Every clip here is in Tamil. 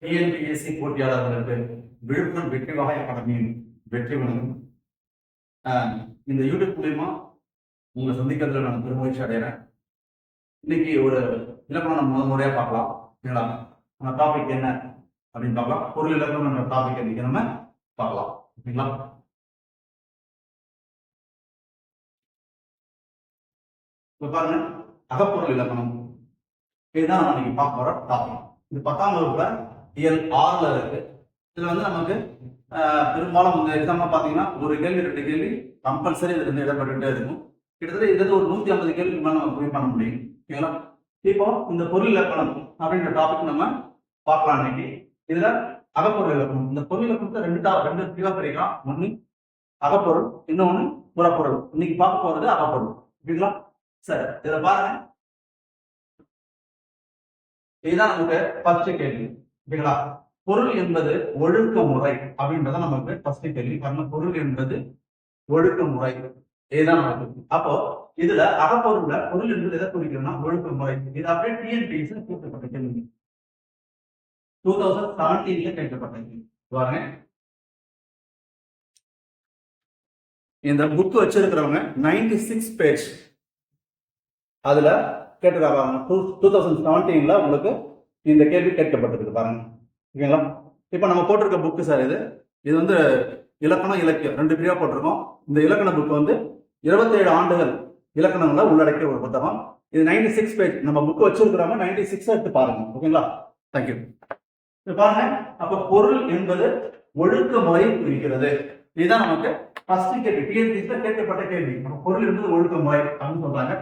டிஎன்பிஎஸ்சி போட்டியாளர்களுக்கு விழுப்புரம் வெற்றி வகை அகாடமியின் வெற்றி வணக்கம். இந்த யூடியூப் மூலியமா உங்களை சந்திக்கிறதுல நான் பெருமகிழ்ச்சி அடைகிறேன். இன்னைக்கு ஒரு இலக்கணம் நம்ம முறையா பார்க்கலாம். சரிங்களா? நம்ம டாபிக் என்ன அப்படின்னு பார்க்கலாம். பொருள் இலக்கணம் என்ற டாபிக் இன்னைக்கு நம்ம பார்க்கலாம். ஓகேங்களா? இப்ப பாருங்க, அகப்பொருள் இலக்கணம் இதுதான் நம்ம இன்னைக்கு பார்க்க போற டாபிக். இது 10ஆம் வகுப்புல இயல் 6ல இருக்கு. இதுல வந்து நமக்கு பெரும்பாலும் இந்த எக்ஸாம்ல பாத்தீங்கன்னா ஒரு கேள்வி 2 கேள்வி கம்பல்சரி இதுல இருந்து இடப்பட்டுட்டே இருக்கும். கிட்டத்தட்ட இதுல ஒரு 150 கேள்விக்கு மேல நம்ம ப்ரூவ் பண்ண முடியும். ஓகேங்களா? இப்போ இந்த பொருள் இலக்கணம் அப்படின்ற டாபிக் நம்ம பார்க்கலாம். இன்னைக்கு இதுல அகப்பொருள் இலக்கணம், இந்த பொருள் இலக்கணத்தை ரெண்டு பிரிவா பிரிக்கலாம். ஒண்ணு அகப்பொருள், இன்னொன்னு புறப்பொருள். இன்னைக்கு பார்க்க போறது அகப்பொருள். ஓகேங்களா? சரி, இதுல பாருங்க, இதுதான் நமக்கு ஃபர்ஸ்ட் கேள்வி. ஓகேங்களா? பொருள் என்பது ஒழுக்க முறை அப்படின்றத நமக்கு ஃபர்ஸ்ட் கேள்வி. காரணம் பொருள் என்பது ஒழுக்க முறை, இதுதான் நமக்கு. அப்போ இதுல அகப்பொருள்ல பொருள் என்பது எதை குறிக்கிறதுனா ஒழுக்க முறை. இது அப்படியே டிஎன்பிஎஸ்சி கேட்கப்பட்ட கேள்வி, 2017ல கேட்கப்பட்ட கேள்வி. பாருங்க, இந்த புக் வச்சிருக்கிறவங்க 96 பேஜ் அதுல கேட்டிருக்காங்க. 2017ல உங்களுக்கு இந்த கேள்வி கேட்கப்பட்டிருக்கு. பாருங்க, ஓகேங்களா? இப்ப நம்ம போட்டிருக்க புக்கு சார், இது வந்து இலக்கணம் இலக்கியம் 2 பிரிவா போட்டிருக்கோம். இந்த இலக்கண புக் வந்து 27 ஆண்டுகள் இலக்கணங்களை உள்ளடக்கிய ஒரு புத்தகம். இது 96 பேஜ். நம்ம புக் வச்சிருக்கிறவங்க 96 எடுத்து பாருங்க. ஓகேங்களா? தேங்க்யூ. பாருங்க, அப்ப பொருள் என்பது ஒழுக்க முறையை குறிக்கிறது. இதுதான் நமக்கு ஃபர்ஸ்ட் கேள்வி, டிஎன்பிஎஸ்சில கேட்கப்பட்ட கேள்வி. பொருள் என்பது ஒழுக்க முறை அப்படின்னு சொல்றாங்க.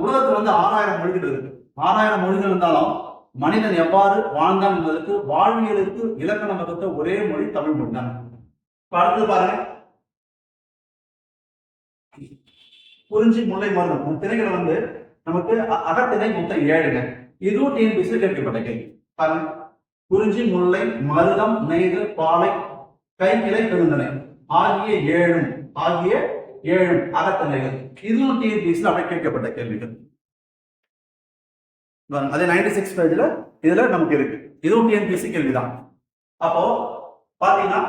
உலகத்துல வந்து 6000 மொழிகள் இருக்கு. 6000 மொழிகள் இருந்தாலும் மனிதன் எவ்வாறு வாழ்ந்தான் என்பதற்கு வாழ்வியலுக்கு இலக்கணம் வகுத்த ஒரே மொழி தமிழ் மொழி தான். அடுத்து பாருங்க, குறிஞ்சி முல்லை மருதம் திணைகள் வந்து நமக்கு அகத்திணை மொத்தம் 7ங்க. இதுவும் டிஎன்பிஎஸ்சில கேட்கப்பட்ட கேள்வி. பாருங்க, குறிஞ்சி முல்லை மருதம் நெய்தல் பாலை கைக்கிளை பெருந்தனை ஆகிய 7 அகத்திணைகள். இதுவும் டிஎன்பிஎஸ்சில அப்படியே கேட்கப்பட்ட கேள்விகள். அதே 96 பேஜ்ல இதுல நமக்கு இருக்கு. இதுவும் டிஎன்பிஎஸ்சி கேள்விதான். அப்போ பாத்தீங்கன்னா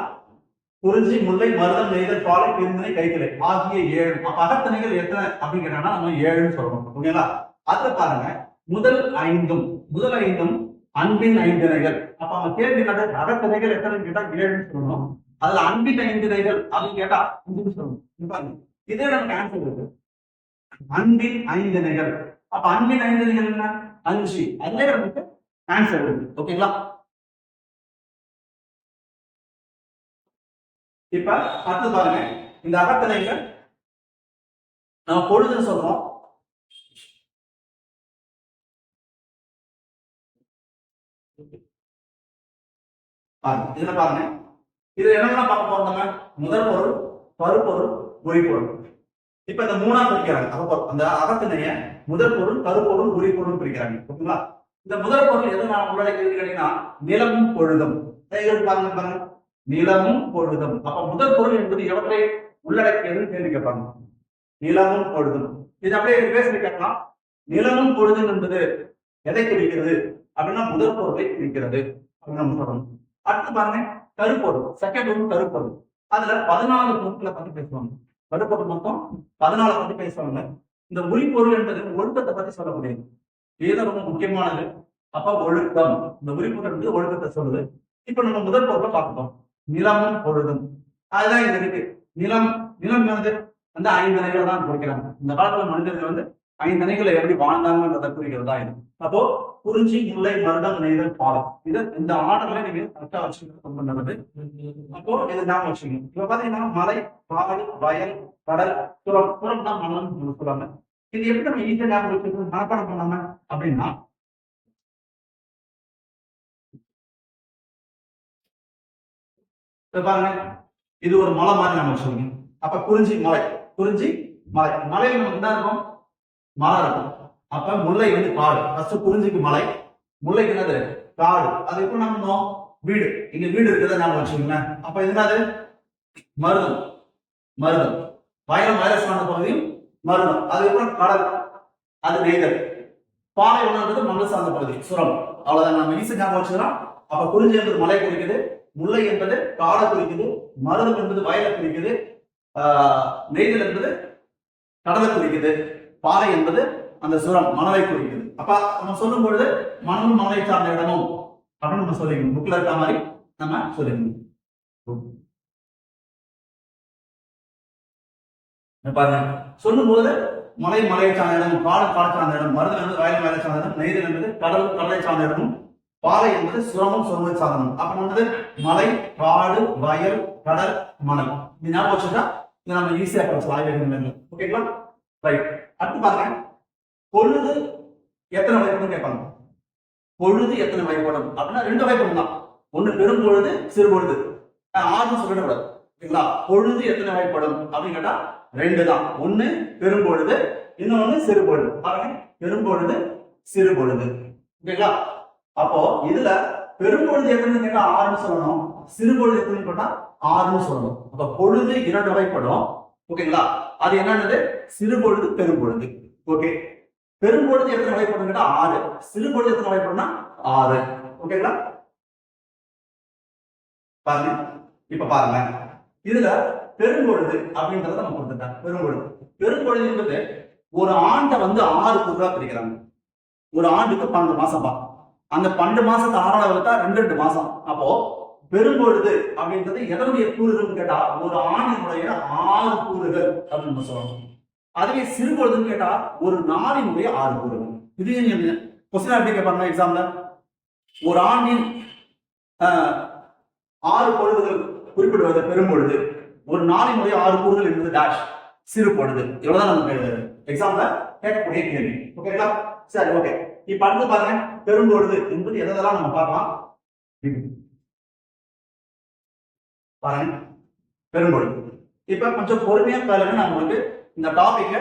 குறிஞ்சி முல்லை மருதம் நெய்தல் பாலை பெருந்தனை கைக்கிளை ஆகிய 7. அப்ப அகத்திணைகள் எத்தனை அப்படின்னு கேட்டாங்கன்னா நம்ம 7ன்னு சொல்றோம். ஓகேங்களா? அதுல பாருங்க, முதல் ஐந்தும் அன்பின் 5 திணைகள். அப்ப அவங்க கேள்வி அகத்திணைகள் எத்தனைன்னு கேட்டா 7ன்னு சொல்லணும். அதுல அன்பின் 5 திணைகள் அப்படின்னு கேட்டா 5ன்னு சொல்லணும். இதே நமக்கு ஆன்சர் இருக்கு, அன்பின் 5 திணைகள். அப்ப அன்பின் 5 திணைகள் என்ன? 5. அதுல நமக்கு ஆன்சர் இருக்கு. ஓகேங்களா? இப்ப அடுத்து பாருங்க, இந்த அகத்திணைகள் நம்ம பொழுதுன்னு சொல்றோம். இதுல பாருங்க, இது என்னென்ன பார்க்க போறோம் நம்ம? முதல் பொருள், பருப்பொருள், உரிப்பொருள். இப்ப இந்த 3ஆ பிரிக்கிறாங்க. அந்த அகத்திணைய முதல் பொருள், கருப்பொருள், உரிப்பொருள் பிரிக்கிறாங்க. ஓகேங்களா? இந்த முதல் பொருள் எது நான் உள்ளடக்கியது கேட்டீங்கன்னா நிலமும் பொழுதும். பாருங்க, நிலமும் பொழுதும். அப்ப முதல் பொருள் என்பது எவற்றை உள்ளடக்கியதுன்னு கேள்வி கேட்பாங்க. நிலமும் பொழுதும். இது அப்படியே பேசி கேட்கலாம். நிலமும் பொழுதும் என்பது எதை குறிக்கிறது அப்படின்னா முதல் பொருளை குறிக்கிறது அப்படின்னு நம்ம சொல்லணும். அடுத்து பாருங்க, கருப்பொருள், செகண்ட் ஒன்று கருப்பொருள். அதுல 14 பொருட்களை பத்தி பேசுவாங்க. கருப்பொருள் மொத்தம் 14 பத்தி பேசுவாங்க. இந்த உரிப்பொருள் என்பது ஒழுக்கத்தை பத்தி சொல்லக்கூடியது. இதுதான் ரொம்ப முக்கியமானது. அப்ப ஒழுக்கம், இந்த உரிப்பொருள் என்பது ஒழுக்கத்தை சொல்லுது. இப்ப நம்ம முதல் பொருளை பார்க்கணும், நிலமும் பொழுதும். அதுதான் இங்க இருக்கு. நிலம் என்னது? அந்த 5 திணைகளை தான் குறிக்கிறாங்க. இந்த காலத்துல மனிதர்கள் வந்து 5 திணைகளை எப்படி வாழ்ந்தாங்கன்றதை குறிக்கிறதா இது. அப்போ குறிஞ்சி முல்லை மருதம் நெய்தல் பாலை, இது இந்த ஆர்டர்ல நீங்க கரெக்டா வச்சுக்கிறது ரொம்ப நல்லது. அப்போ இதை ஞாபகம் வச்சுக்கணும். இப்ப பாத்தீங்கன்னா மலை, காடு, வயல், கடல், புறம் தான் மணல்னு சொல்றாங்க. இது எப்படி நம்ம ஈஸியா ஞாபகம் வச்சுக்கிறது, மனப்பாடம் பண்ணாம அப்படின்னா, பாருங்க, இது ஒரு மலை மாதிரி நம்ம வச்சுக்கோங்க. அப்ப குறிஞ்சி மலை, மலையில நமக்கு என்ன இருக்கும்? மலை இருக்கும். அப்ப முல்லை வந்து காடு. ஃபர்ஸ்ட் குறிஞ்சிக்கு மலை, முல்லைக்கு என்னது? காடு. அது எப்ப நம்ம வீடு, இங்க வீடு இருக்கிறத ஞாபகம் வச்சுக்கோங்க. அப்ப இது என்னது? மருதம். வயல் சார்ந்த பகுதியும் மருதம். அதுக்கப்புறம் கடல், அது நெய்தல். பாலைவனம்ன்றது மணல் சார்ந்த பகுதி, சுரம். அவ்வளவுதான், நம்ம ஈஸி ஞாபகம் வச்சுக்கலாம். அப்ப குறிஞ்சி என்பது மலை குறிக்குது, முல்லை என்பது காடை குறிக்குது, மருதம் என்பது வயலை குறிக்குது, நெய்தல் என்பது கடலை குறிக்குது, பாலை என்பது அந்த சுரம் மணலை குறிக்குது. அப்ப நம்ம சொல்லும் பொழுது மணலும் மணலை சார்ந்த இடமும் அப்படின்னு நம்ம சொல்லிக்கணும். புக்ல இருக்க மாதிரி நம்ம சொல்லிக்கணும். பாருங்க, சொல்லும் போது மலை மலையை சார்ந்த இடம், காடு காடு சார்ந்த இடம், மருதம் என்பது வயல் வயலை சார்ந்த இடம், நெய்தல் என்பது கடல் கடலை சார்ந்த இடமும், பாலை என்பது சுரமும் சுரமும் சார்ந்தனும். அப்ப நம்ம மலை, காடு, வயல், கடல், மணல் இது ஞாபகம் வச்சுட்டா இதை நம்ம ஈஸியா படிச்சலாம் ஆய்வகங்கள். ஓகேங்களா? ரைட். அடுத்து பாருங்க, பொழுது எத்தனை வகைப்படும் கேட்பாங்க. பொழுது எத்தனை வகைப்படும் அப்படின்னா 2 வகைப்படும் தான். ஒண்ணு பெரும் பொழுது, சிறு பொழுது. 6 சொல்லிடக்கூடாது. ஓகேங்களா? பொழுது எத்தனை வகைப்படும் அப்படின்னு கேட்டா 2 தான். ஒண்ணு பெரும் பொழுது, இன்னொன்னு சிறு பொழுது. பாருங்க, பெரும் பொழுது, சிறு பொழுது. ஓகேங்களா? அப்போ இதுல பெரும் பொழுது எத்தனை கேட்டா 6 சொல்லணும், சிறு பொழுது எத்தனை கேட்டா 6 சொல்லணும். அப்ப பொழுது 2 வகைப்படும். ஓகேங்களா? அது என்னன்னு சிறு பொழுது, பெரும் பொழுது. ஓகே, பெரும் பொழுது எத்தனை வகைப்படும் கேட்டா 6, சிறு பொழுது எத்தனை வகைப்படும்னா 6. ஓகேங்களா? பாருங்க, இப்ப பாருங்க, இதுல பெரும்பொழுது அப்படின்றத நம்ம கொடுத்துட்டேன். பெரும்பொழுது, பெரும்பொழுது என்பது ஒரு ஆண்டை 6 கூறுகளா பிரிக்கிறாங்க. ஒரு ஆண்டுக்கு 12 மாசம் பா. அந்த 12 மாசத்தை 6ஆல வகுத்தா 2 மாசம். அப்போ பெரும்பொழுது அப்படின்றது எதனுடைய கூறுகள் கேட்டா ஒரு ஆணினுடைய 6 கூறுகள் அப்படின்னு நம்ம சொல்லணும். அதுவே சிறு பொழுதுன்னு கேட்டா ஒரு நாளினுடைய 6 கூறுகள். இது கொஸ்டின் எப்படி கேட்பாங்க எக்ஸாம்ல, ஒரு ஆண்டின் 6 பொழுதுகள் குறிப்பிடுவது பெரும்பொழுது, ஒரு நாளினுடைய 6 கூறுகள் என்பது டேஷ் சிறு பொழுது. இவ்வளவுதான் நமக்கு எக்ஸாம்ல கேட்கக்கூடிய கேள்வி. ஓகேங்களா? சரி, ஓகே. இப்ப அடுத்து பாருங்க, பெரும்பொழுது என்பது எதெல்லாம் நம்ம பார்க்கலாம். பாருங்க, பெரும்பொழுது. இப்ப கொஞ்சம் பொறுமையா கேளுங்க. நான் உங்களுக்கு இந்த டாபிக்கை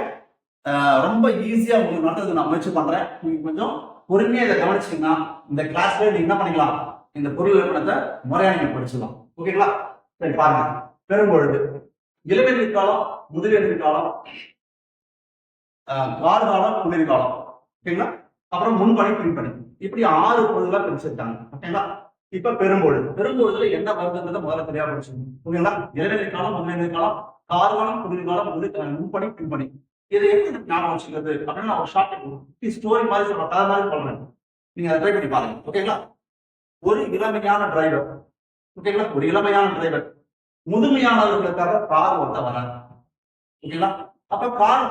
ரொம்ப ஈஸியா உங்களுக்கு நடத்துறது நான் முயற்சி பண்றேன். நீங்க கொஞ்சம் பொறுமையா இதை கவனிச்சீங்கன்னா இந்த கிளாஸ்ல நீங்க என்ன பண்ணிக்கலாம், இந்த பொருள் விளக்கணத்தை முறையா நீங்க படிச்சுக்கலாம். ஓகேங்களா? சரி, பாருங்க, பெரும்பொழுது இளவேனில் காலம், முதுவேனில் காலம், கார்காலம், குளிர்காலம். ஓகேங்களா? அப்புறம் முன்பணி, பின்பணி, இப்படி 6 பொழுதுகளா பிரிச்சிருக்காங்க. ஓகேங்களா? இப்ப பெரும்பொழுது, பெரும்பொழுதுல என்ன வருதுன்றத முதல்ல தெரியா படிச்சுக்கணும். ஓகேங்களா? இளவேனில் காலம், முதுவேனில் காலம், கார்காலம், குளிர்காலம், முன்பணி, பின்பணி. இதை எப்படி ஞாபகம் வச்சுக்கிறது அப்படின்னு நான் ஒரு ஷார்ட் ஸ்டோரி மாதிரி சொல்றேன், கதை மாதிரி சொல்றேன். நீங்க அதை ட்ரை பண்ணி பாருங்க. ஓகேங்களா? ஒரு இளமையான டிரைவர், ஓகேங்களா, ஒரு இளமையான டிரைவர் முதுமையானவர்களுக்காக கார் ஓட்ட வராங்க. ஓகேங்களா? அப்ப கார்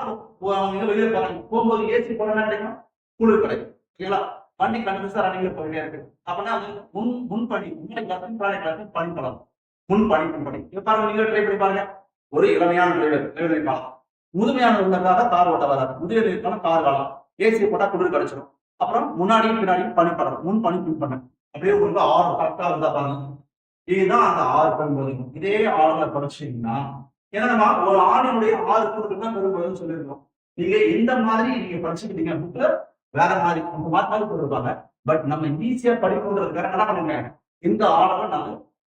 வெளியே போறாங்க, போகும்போது ஏசி போனா கிடைக்கும், குளிர் கிடைக்கும். ஓகேங்களா? வண்டி கண்டிப்பா ரன்னிங்ல போயிட்டே இருக்கு. அப்படின்னா அது முன்பணி, முன்னாடி கிளாஸ் பணி பலம், முன்பணி, பின்பணி. இப்ப பாருங்க, நீங்க ட்ரை பண்ணி பாருங்க. ஒரு இளமையான டிரைவர் காலம், முதுமையானவர்களுக்காக கார் ஓட்ட வராது, முதுமையான கார் காலம், ஏசி போட்டா குளிர் கிடைச்சிடும். அப்புறம் முன்னாடியும் பின்னாடியும் பனிப்படம், முன் பனி, பின்பண்ண, அப்படியே உங்களுக்கு 6 கரெக்டா இருந்தா பாருங்க. இதுதான் அந்த 6 பெரும்பொழுது. இதே 6ல படிச்சீங்கன்னா ஏன்னா ஒரு ஆணினுடைய 6 கூறுகள் தான் பெரும்பொழுதுன்னு சொல்லியிருக்கோம். நீங்க இந்த மாதிரி நீங்க படிச்சுக்கிட்டீங்க, புக்ல வேற மாதிரி அந்த மாதிரி போட்டிருப்பாங்க. பட் நம்ம ஈஸியா படிக்கணுன்றதுக்காக என்ன பண்ணுங்க, இந்த ஆர்டரை நாங்க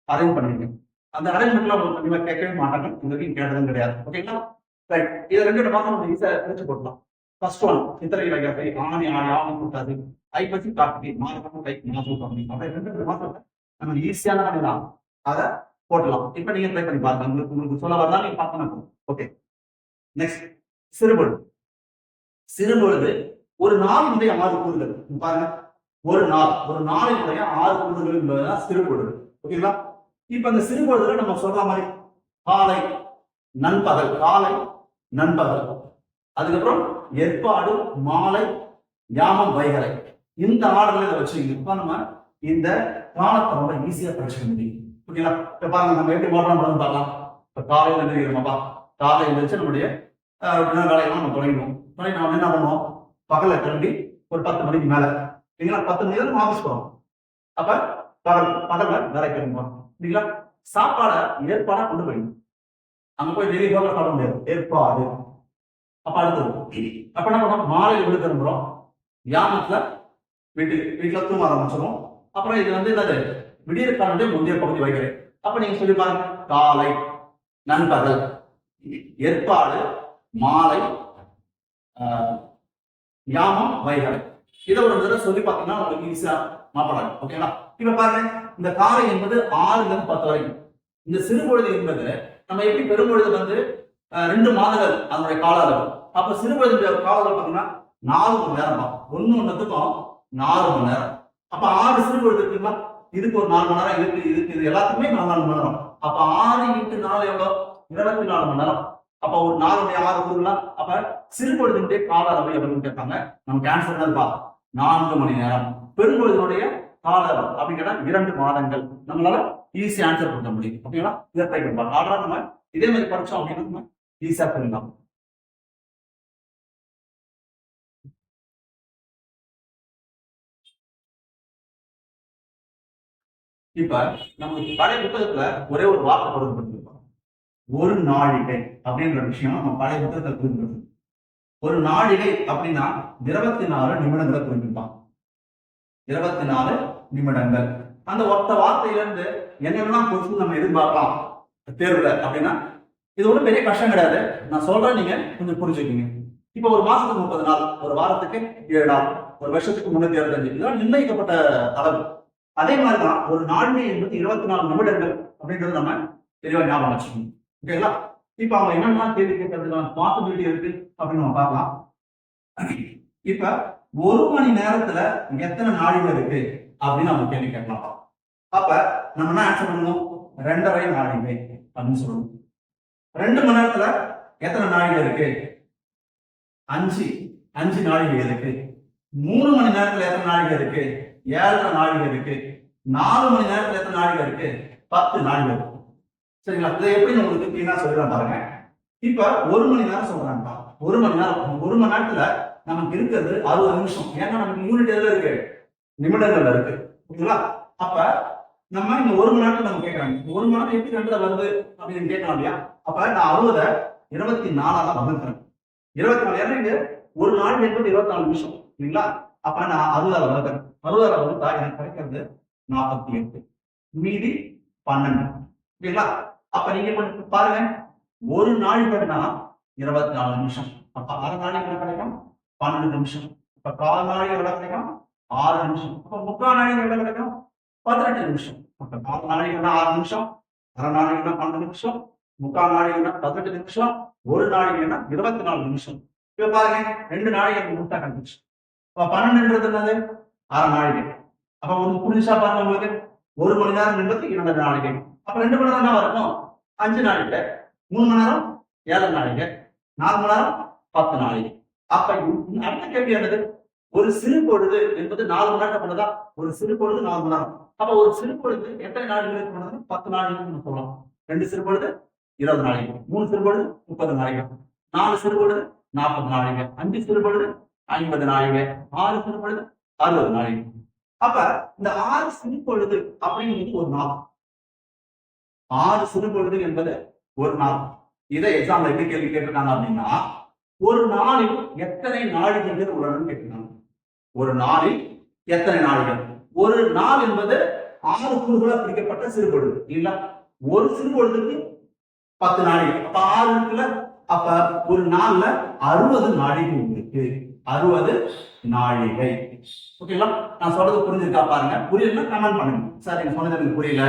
அரேஞ்ச் பண்ணிருக்கேன். அந்த அரேஞ்ச்மெண்ட்ல உங்களுக்கு கண்டிப்பா கேட்கவே மாட்டாங்க, இது வரைக்கும் கேட்டதும் கிடையாது. ஓகேங்களா? ரைட். இதை 2 மாசம் நம்ம ஈஸியா பிரிச்சு போடலாம். ஃபர்ஸ்ட் ஒன் சித்திரை வைகாசை, ஆணி ஆணி ஆணி கூட்டாது, ஐப்பசி கார்த்திகை, மாதம் கை மாசம் அப்படி 2 மாசம் நம்ம ஈஸியான பண்ணிடலாம், அதை போட்டலாம். இப்ப நீங்க ட்ரை பண்ணி பாருங்க, உங்களுக்கு சொல்ல வரலாம், நீங்க பார்க்கணும். Okay, next சிறுபொழுது. சிறுபொழுது ஒரு நாளினுடைய 6 கூறுகள். பாருங்க, ஒரு நாளினுடைய 6 கூறுகள் என்பதுதான் சிறுபொழுது. ஓகேங்களா? இப்ப அந்த சிறுபொழுதுல நம்ம சொல்ற மாதிரி காலை, நண்பகல், காலை, நண்பகல், அதுக்கப்புறம் ஏற்பாடு, மாலை, யாமம், வைகறை, இந்த ஆர்டர்ல வச்சுக்கிங்க. இப்ப நம்ம இந்த காலத்தை ரொம்ப ஈஸியா படிச்சுக்க முடியும். ஓகேங்களா? இப்ப பாருங்க, நம்ம எப்படி மாற்றம் பார்க்கலாம். இப்ப காலையில எழுதிக்கிறோமாப்பா, காலையில வச்சு நம்முடைய வேலையெல்லாம் நம்ம தொடங்கிடுவோம். நம்ம என்ன பண்ணுவோம், பகல கிளம்பி ஒரு 10 மணிக்கு மேல, இல்லைங்களா, 10 மணி நேரம் ஆஃபீஸ் போறோம். அப்ப பகல்ல வேலை கிளம்புவோம். இல்லைங்களா? சாப்பாடை ஏற்பாடா கொண்டு போயிடணும். அங்க போய் டெய்லி ஹோட்டல் சாப்பிட முடியாது, ஏற்பாடு. அப்ப அடுத்தது அப்ப என்ன பண்ணுவோம், மாலையில் விடு திரும்புறோம், யாமத்துல வீட்டுல தூங்க ஆரம்பிச்சிடும். அப்புறம் இது என்னது, விடியற் காலனுடைய முந்தைய பகுதி வைக்கிறேன். அப்ப நீங்க சொல்லி பாருங்க, காலை, நண்பகல், ஏற்பாடு, மாலை, யாமம், வைகறை. இதை ஒரு தடவை சொல்லி பார்த்தீங்கன்னா உங்களுக்கு ஈஸியா மாப்படாது. ஓகேங்களா? இப்ப பாருங்க, இந்த காலை என்பது 6ல இருந்து 10 வரைக்கும். இந்த சிறுபொழுது என்பது நம்ம எப்படி பெரும்பொழுது வந்து 2 மாதங்கள் அதனுடைய கால அளவு. அப்ப சிறுபொழுது கால அளவு பார்த்தீங்கன்னா 4 மணி நேரம் தான். ஒண்ணு ஒண்ணுத்துக்கும் 4 மணி நேரம். அப்ப 6 சிறுபொழுது இருக்குங்களா? இதுக்கு ஒரு 4 மணி நேரம், இதுக்கு இது எல்லாத்துக்குமே 4 மணி நேரம். அப்ப 6 × 4 எவ்வளவு? 24 மணி நேரம். அப்ப ஒரு 4 6 கூறுங்களா? அப்ப சிறுபொழுதினுடைய கால அளவு எவ்வளவுன்னு கேட்பாங்க. நமக்கு ஆன்சர் என்னது? 4 மணி நேரம். பெரும்பொழுதினுடைய கால அளவு அப்படின்னு கேட்டா 2 மாதங்கள். நம்மளால ஈஸி ஆன்சர் கொடுக்க முடியும். ஓகேங்களா? இதை ட்ரை பண்ணலாம். ஆல்ரெடி நம்ம இதே மாதிரி படிச்சோம் அப்படின்னா நம்ம ஈஸியா சொல்லலாம். இப்ப நமக்கு பழைய புத்தகத்துல ஒரே ஒரு வார்த்தை கொடுக்கப்பட்டிருக்கோம். ஒரு நாழிகை அப்படின்ற விஷயம் நம்ம பழைய புத்தகத்தை குறிப்பிடுறது. ஒரு நாழிகை அப்படின்னா 24 நிமிடங்களை குறிப்பிட்டான். 24 நிமிடங்கள். அந்த ஒத்த வார்த்தையிலிருந்து என்னென்னலாம் கொஸ்டின் நம்ம எதிர்பார்க்கலாம் தேர்வுல அப்படின்னா, இது ஒன்றும் பெரிய கஷ்டம் கிடையாது. நான் சொல்றேன், நீங்க கொஞ்சம் புரிஞ்சுக்கீங்க. இப்ப ஒரு மாசத்துக்கு 30 நாள், ஒரு வாரத்துக்கு 7 நாள், ஒரு வருஷத்துக்கு 365, இதெல்லாம் நிர்ணயிக்கப்பட்ட அளவு. அதே மாதிரிதான் ஒரு நாழிகை என்பது 24 நிமிடங்கள் அப்படின்றது நம்ம தெளிவா ஞாபகம் வச்சுக்கணும். ஓகேங்களா? இப்ப அவங்க என்னென்னலாம் கேள்வி கேட்கறதுக்கான பாசிபிலிட்டி இருக்கு அப்படின்னு நம்ம பார்க்கலாம். இப்ப 1 மணி நேரத்துல எத்தனை நாழிகை இருக்கு அப்படின்னு நம்ம கேள்வி கேட்கலாம். அப்ப நம்ம என்ன ஆன்சர் பண்ணணும்? 2.5 நாழிகை அப்படின்னு சொல்லணும். 2 மணி நேரத்துல எத்தனை நாழிகை இருக்கு? 5 நாழிகை இருக்கு. 3 மணி நேரத்துல எத்தனை நாழிகை இருக்கு? 7 நாழிகை இருக்கு. 4 மணி நேரத்துல எத்தனை நாழிகை இருக்கு? 10 நாழிகை இருக்கு. சரிங்களா? இதை எப்படி உங்களுக்கு கிளீனா சொல்றேன் பாருங்க. இப்ப 1 மணி நேரம் சொல்றாங்கப்பா. 1 மணி நேரம், 1 மணி நேரத்துல நமக்கு இருக்கிறது 60 நிமிஷம். ஏன்னா நமக்கு யூனிட் எதுல இருக்கு? நிமிடங்கள்ல இருக்கு. ஓகேங்களா? அப்ப நம்ம இந்த 1 மணி நேரத்துல நம்ம கேட்கறாங்க, 1 மணி நேரம் எப்படி 2ல வருது அப்படின்னு கேட்கலாம் இல்லையா? அப்ப நான் 60 24ஆல வகுக்கிறேன். 24 ஏன்னா இங்க ஒரு நாள் என்பது 24 நிமிஷம் இல்லைங்களா? அப்ப நான் 60ஆல வகுக்கிறேன். 60ஆல வகுத்தா எனக்கு கிடைக்கிறது 48. மீதி 12. ஓகேங்களா? அப்ப நீங்க கொஞ்சம் பாருங்க, ஒரு நாழிகைனா 24 நிமிஷம். அப்ப அரை நாளைக்கு என்ன கிடைக்கும்? 12 நிமிஷம். இப்ப கால் நாளைக்கு எவ்வளவு கிடைக்கும்? 6 நிமிஷம். அப்ப முக்கால் நாளைக்கு எவ்வளவு கிடைக்கும்? 18 நிமிஷம். அப்ப கால் நாளைக்குன்னா 6 நிமிஷம், அரை நாளைக்குன்னா 12 நிமிஷம், முக்கால் நாளைக்குன்னா 18 நிமிஷம், ஒரு நாளைக்குன்னா 24 நிமிஷம். இப்ப பாருங்க, 2 நாளைக்கு முட்டா கண்டுச்சு. அப்ப 12ன்றது என்னது? அரை நாளைக்கு. அப்ப உங்களுக்கு புரிஞ்சா பாருங்க, உங்களுக்கு 1 மணி நேரம் என்பது 2 நாளைக்கு. அப்ப 2 மணி நேரம் என்ன வரணும்? 5 நாளைக்கு. 3 மணி நேரம் 7 நாளைக்கு. 4 மணி நேரம் 10 நாளைக்கு. அப்ப அடுத்த கேள்வி என்னது? ஒரு சிறு பொழுது என்பது 4 மணி நேரம் பண்ணதா? ஒரு சிறு பொழுது 4 மணி நேரம். அப்ப ஒரு சிறு பொழுது எத்தனை நாடுகளுக்கு பண்ணது? 10 நாடுகளுக்கு சொல்லலாம். 2 சிறு பொழுது 20 நாளைக்கு, 3 சிறு பொழுது 30 நாளைக்கு, 4 சிறு பொழுது 40 நாளைக்கு, 5 சிறு பொழுது 50 நாளைக்கு, 6 சிறு பொழுது 60 நாளைக்கு. அப்ப இந்த 6 சிறு பொழுது அப்படிங்கிறது ஒரு நாள். 6 சிறு பொழுது என்பது ஒரு நாள். இதை எக்ஸாம்ல எப்படி கேள்வி கேட்டிருக்காங்க அப்படின்னா, ஒரு நாளில் எத்தனை நாழிகைகள் உள்ளன கேட்கிறாங்க. ஒரு நாளில் எத்தனை நாழிகள்? ஒரு நாள் என்பது 6 கூறுகளா பிரிக்கப்பட்ட சிறுபொழுது இல்ல? ஒரு சிறுபொழுதுக்கு 10 நாழிகை. அப்ப 6 இருக்குல்ல? அப்ப ஒரு நாள்ல 60 நாழிகை இருக்கு. 60 நாழிகை. ஓகேங்களா? நான் சொல்றது புரிஞ்சிருக்கா பாருங்க. புரியலன்னா கமெண்ட் பண்ணுங்க. சார் நீங்க சொன்னது எனக்கு புரியல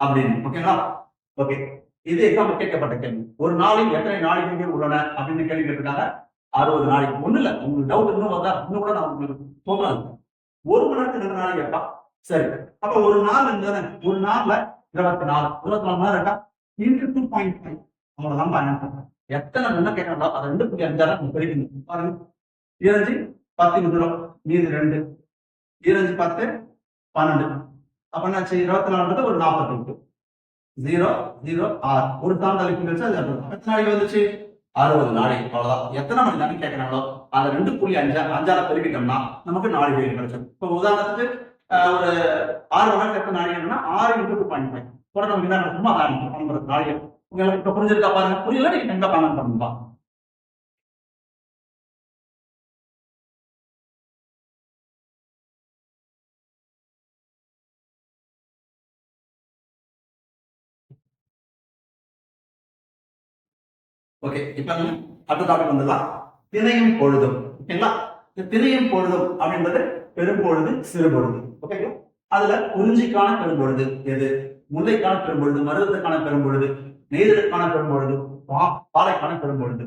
அப்படின்னு. ஓகேங்களா? ஓகே. இது எக்ஸாம்பிள் கேட்கப்பட்ட கேள்வி. ஒரு நாளில் எத்தனை நாழிகைகள் உள்ளன அப்படின்னு கேள்வி கேட்டிருக்காங்க. 60 நாழிகை. ஒண்ணு இல்ல, உங்களுக்கு டவுட் இன்னும் வந்தா இன்னும் கூட நான் உங்களுக்கு சொல்றேன். ஒரு மணி நேரத்துக்கு 2 நாழிகைப்பா. சரி, அப்ப ஒரு நாள் இருந்தானே, ஒரு நாள்ல 24 மணி நேரம் இருக்கா? இன்டு 2.5. அவ்வளவுதான் ஆன்சர். எத்தனை மணி நேரம் கேட்கறதோ அதை 2.5 பெருக்கணும். பாருங்க, 7 10 நிமிடம், மீதி 2, 7 10 12. அப்ப என்னாச்சு? 24 ஒரு 48. 0 0 6 ஒரு தாண்டலுக்கு வச்சு அது எத்தனை நாளைக்கு வந்துச்சு? 60 நாளைக்கு. அவ்வளவுதான். எத்தனை மணி நேரம் கேட்கறாங்களோ அதை 2.5 5ஆல பெருக்கிட்டோம்னா நமக்கு நாழிகை கிடைச்சிடும். இப்ப உதாரணத்துக்கு ஒரு 6 மணி நேரம் எத்தனை நாழிகைன்னா 6 × 2.5 கூட நமக்கு என்ன நடக்குமோ அதான் நாழிகை. உங்களுக்கு இப்ப புரிஞ்சிருக்கா பாருங்க. புரியல நீங்க எங்க கமெண்ட் பண்ணுங்க. ஓகே, இப்ப அடுத்த டாபிக் வந்துடலாம். தினையும் பொழுதும். ஓகேங்களா? இந்த திரியும் பொழுதும் அப்படின்றது பெரும்பொழுது சிறுபொழுது. ஓகேங்களா? அதுல குறிஞ்சிக்கான பெரும்பொழுது எது, முல்லைக்கான பெரும்பொழுது, மருதத்துக்கான பெரும்பொழுது, நெய்தலுக்கான பெரும்பொழுது, பாலைக்கான பெரும்பொழுது.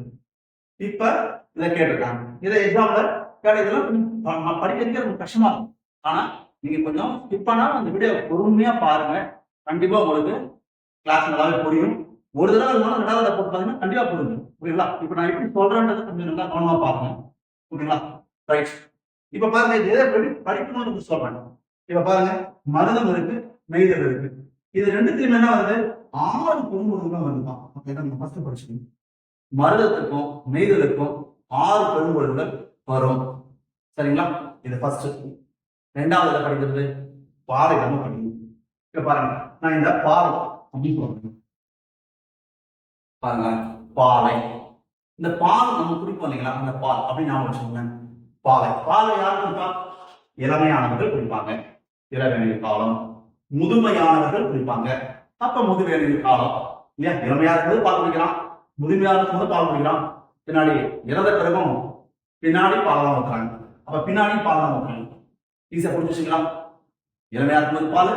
இப்ப இதை கேட்டிருக்காங்க. இதை எக்ஸாம்ல இதெல்லாம் படிக்கிறதுக்கு ரொம்ப கஷ்டமா இருக்கும். ஆனா நீங்க கொஞ்சம் ஸ்கிப் பண்ணா அந்த வீடியோ பொறுமையா பாருங்க. கண்டிப்பா உங்களுக்கு கிளாஸ் நல்லாவே புரியும். ஒரு தடவை இருந்தாலும் ரெண்டாவது போட்டு பாத்தீங்கன்னா கண்டிப்பா புரியும். ஓகேங்களா? இப்ப நான் எப்படி சொல்றேன்றது கொஞ்சம் நல்லா கவனமா பாருங்க. ஓகேங்களா? ரைட். இப்ப பாருங்க, இது எதை படிக்கணும்னு சொல்றேன். இப்ப பாருங்க, மருதம் இருக்கு, நெய்தல் இருக்கு. இது ரெண்டுத்தையும் என்ன வருது, 6 பெரும்பொழுதுதான் வருதுதான். ஓகே, நம்ம ஃபர்ஸ்ட் படிச்சுக்கணும். மருதத்துக்கும் நெய்தலுக்கும் 6 பெரும்பொழுதுகள் வரும். சரிங்களா? இது ஃபர்ஸ்ட். ரெண்டாவதுல படிக்கிறது பாலை நம்ம படிக்கணும். இப்ப பாருங்க, நான் இந்த பாலை அப்படின்னு சொல்றேன். பாருங்க, பாலை. இந்த பால் நம்ம குடிப்போம் இல்லைங்களா, அந்த பால் அப்படின்னு ஞாபகம் வச்சுக்கோங்க. பாலை பாலை யார் குடிப்பா? இளமையானவர்கள் குடிப்பாங்க, இளவேநீர் காலம். முதுமையானவர்கள் குடிப்பாங்க, அப்ப முதுவேநீர் காலம். இல்லையா? இளமையா இருக்கும்போது பால் குடிக்கலாம், முதுமையா இருக்கும்போது பால் குடிக்கலாம். பின்னாடி இறந்த பிறகும் பின்னாடி பால் தான் ஊற்றுறாங்க, அப்ப பின்னாடி பால் தான் ஊற்றுறாங்க. ஈஸியா புரிஞ்சுச்சுங்களா? இளமையா இருக்கும்போது பால்,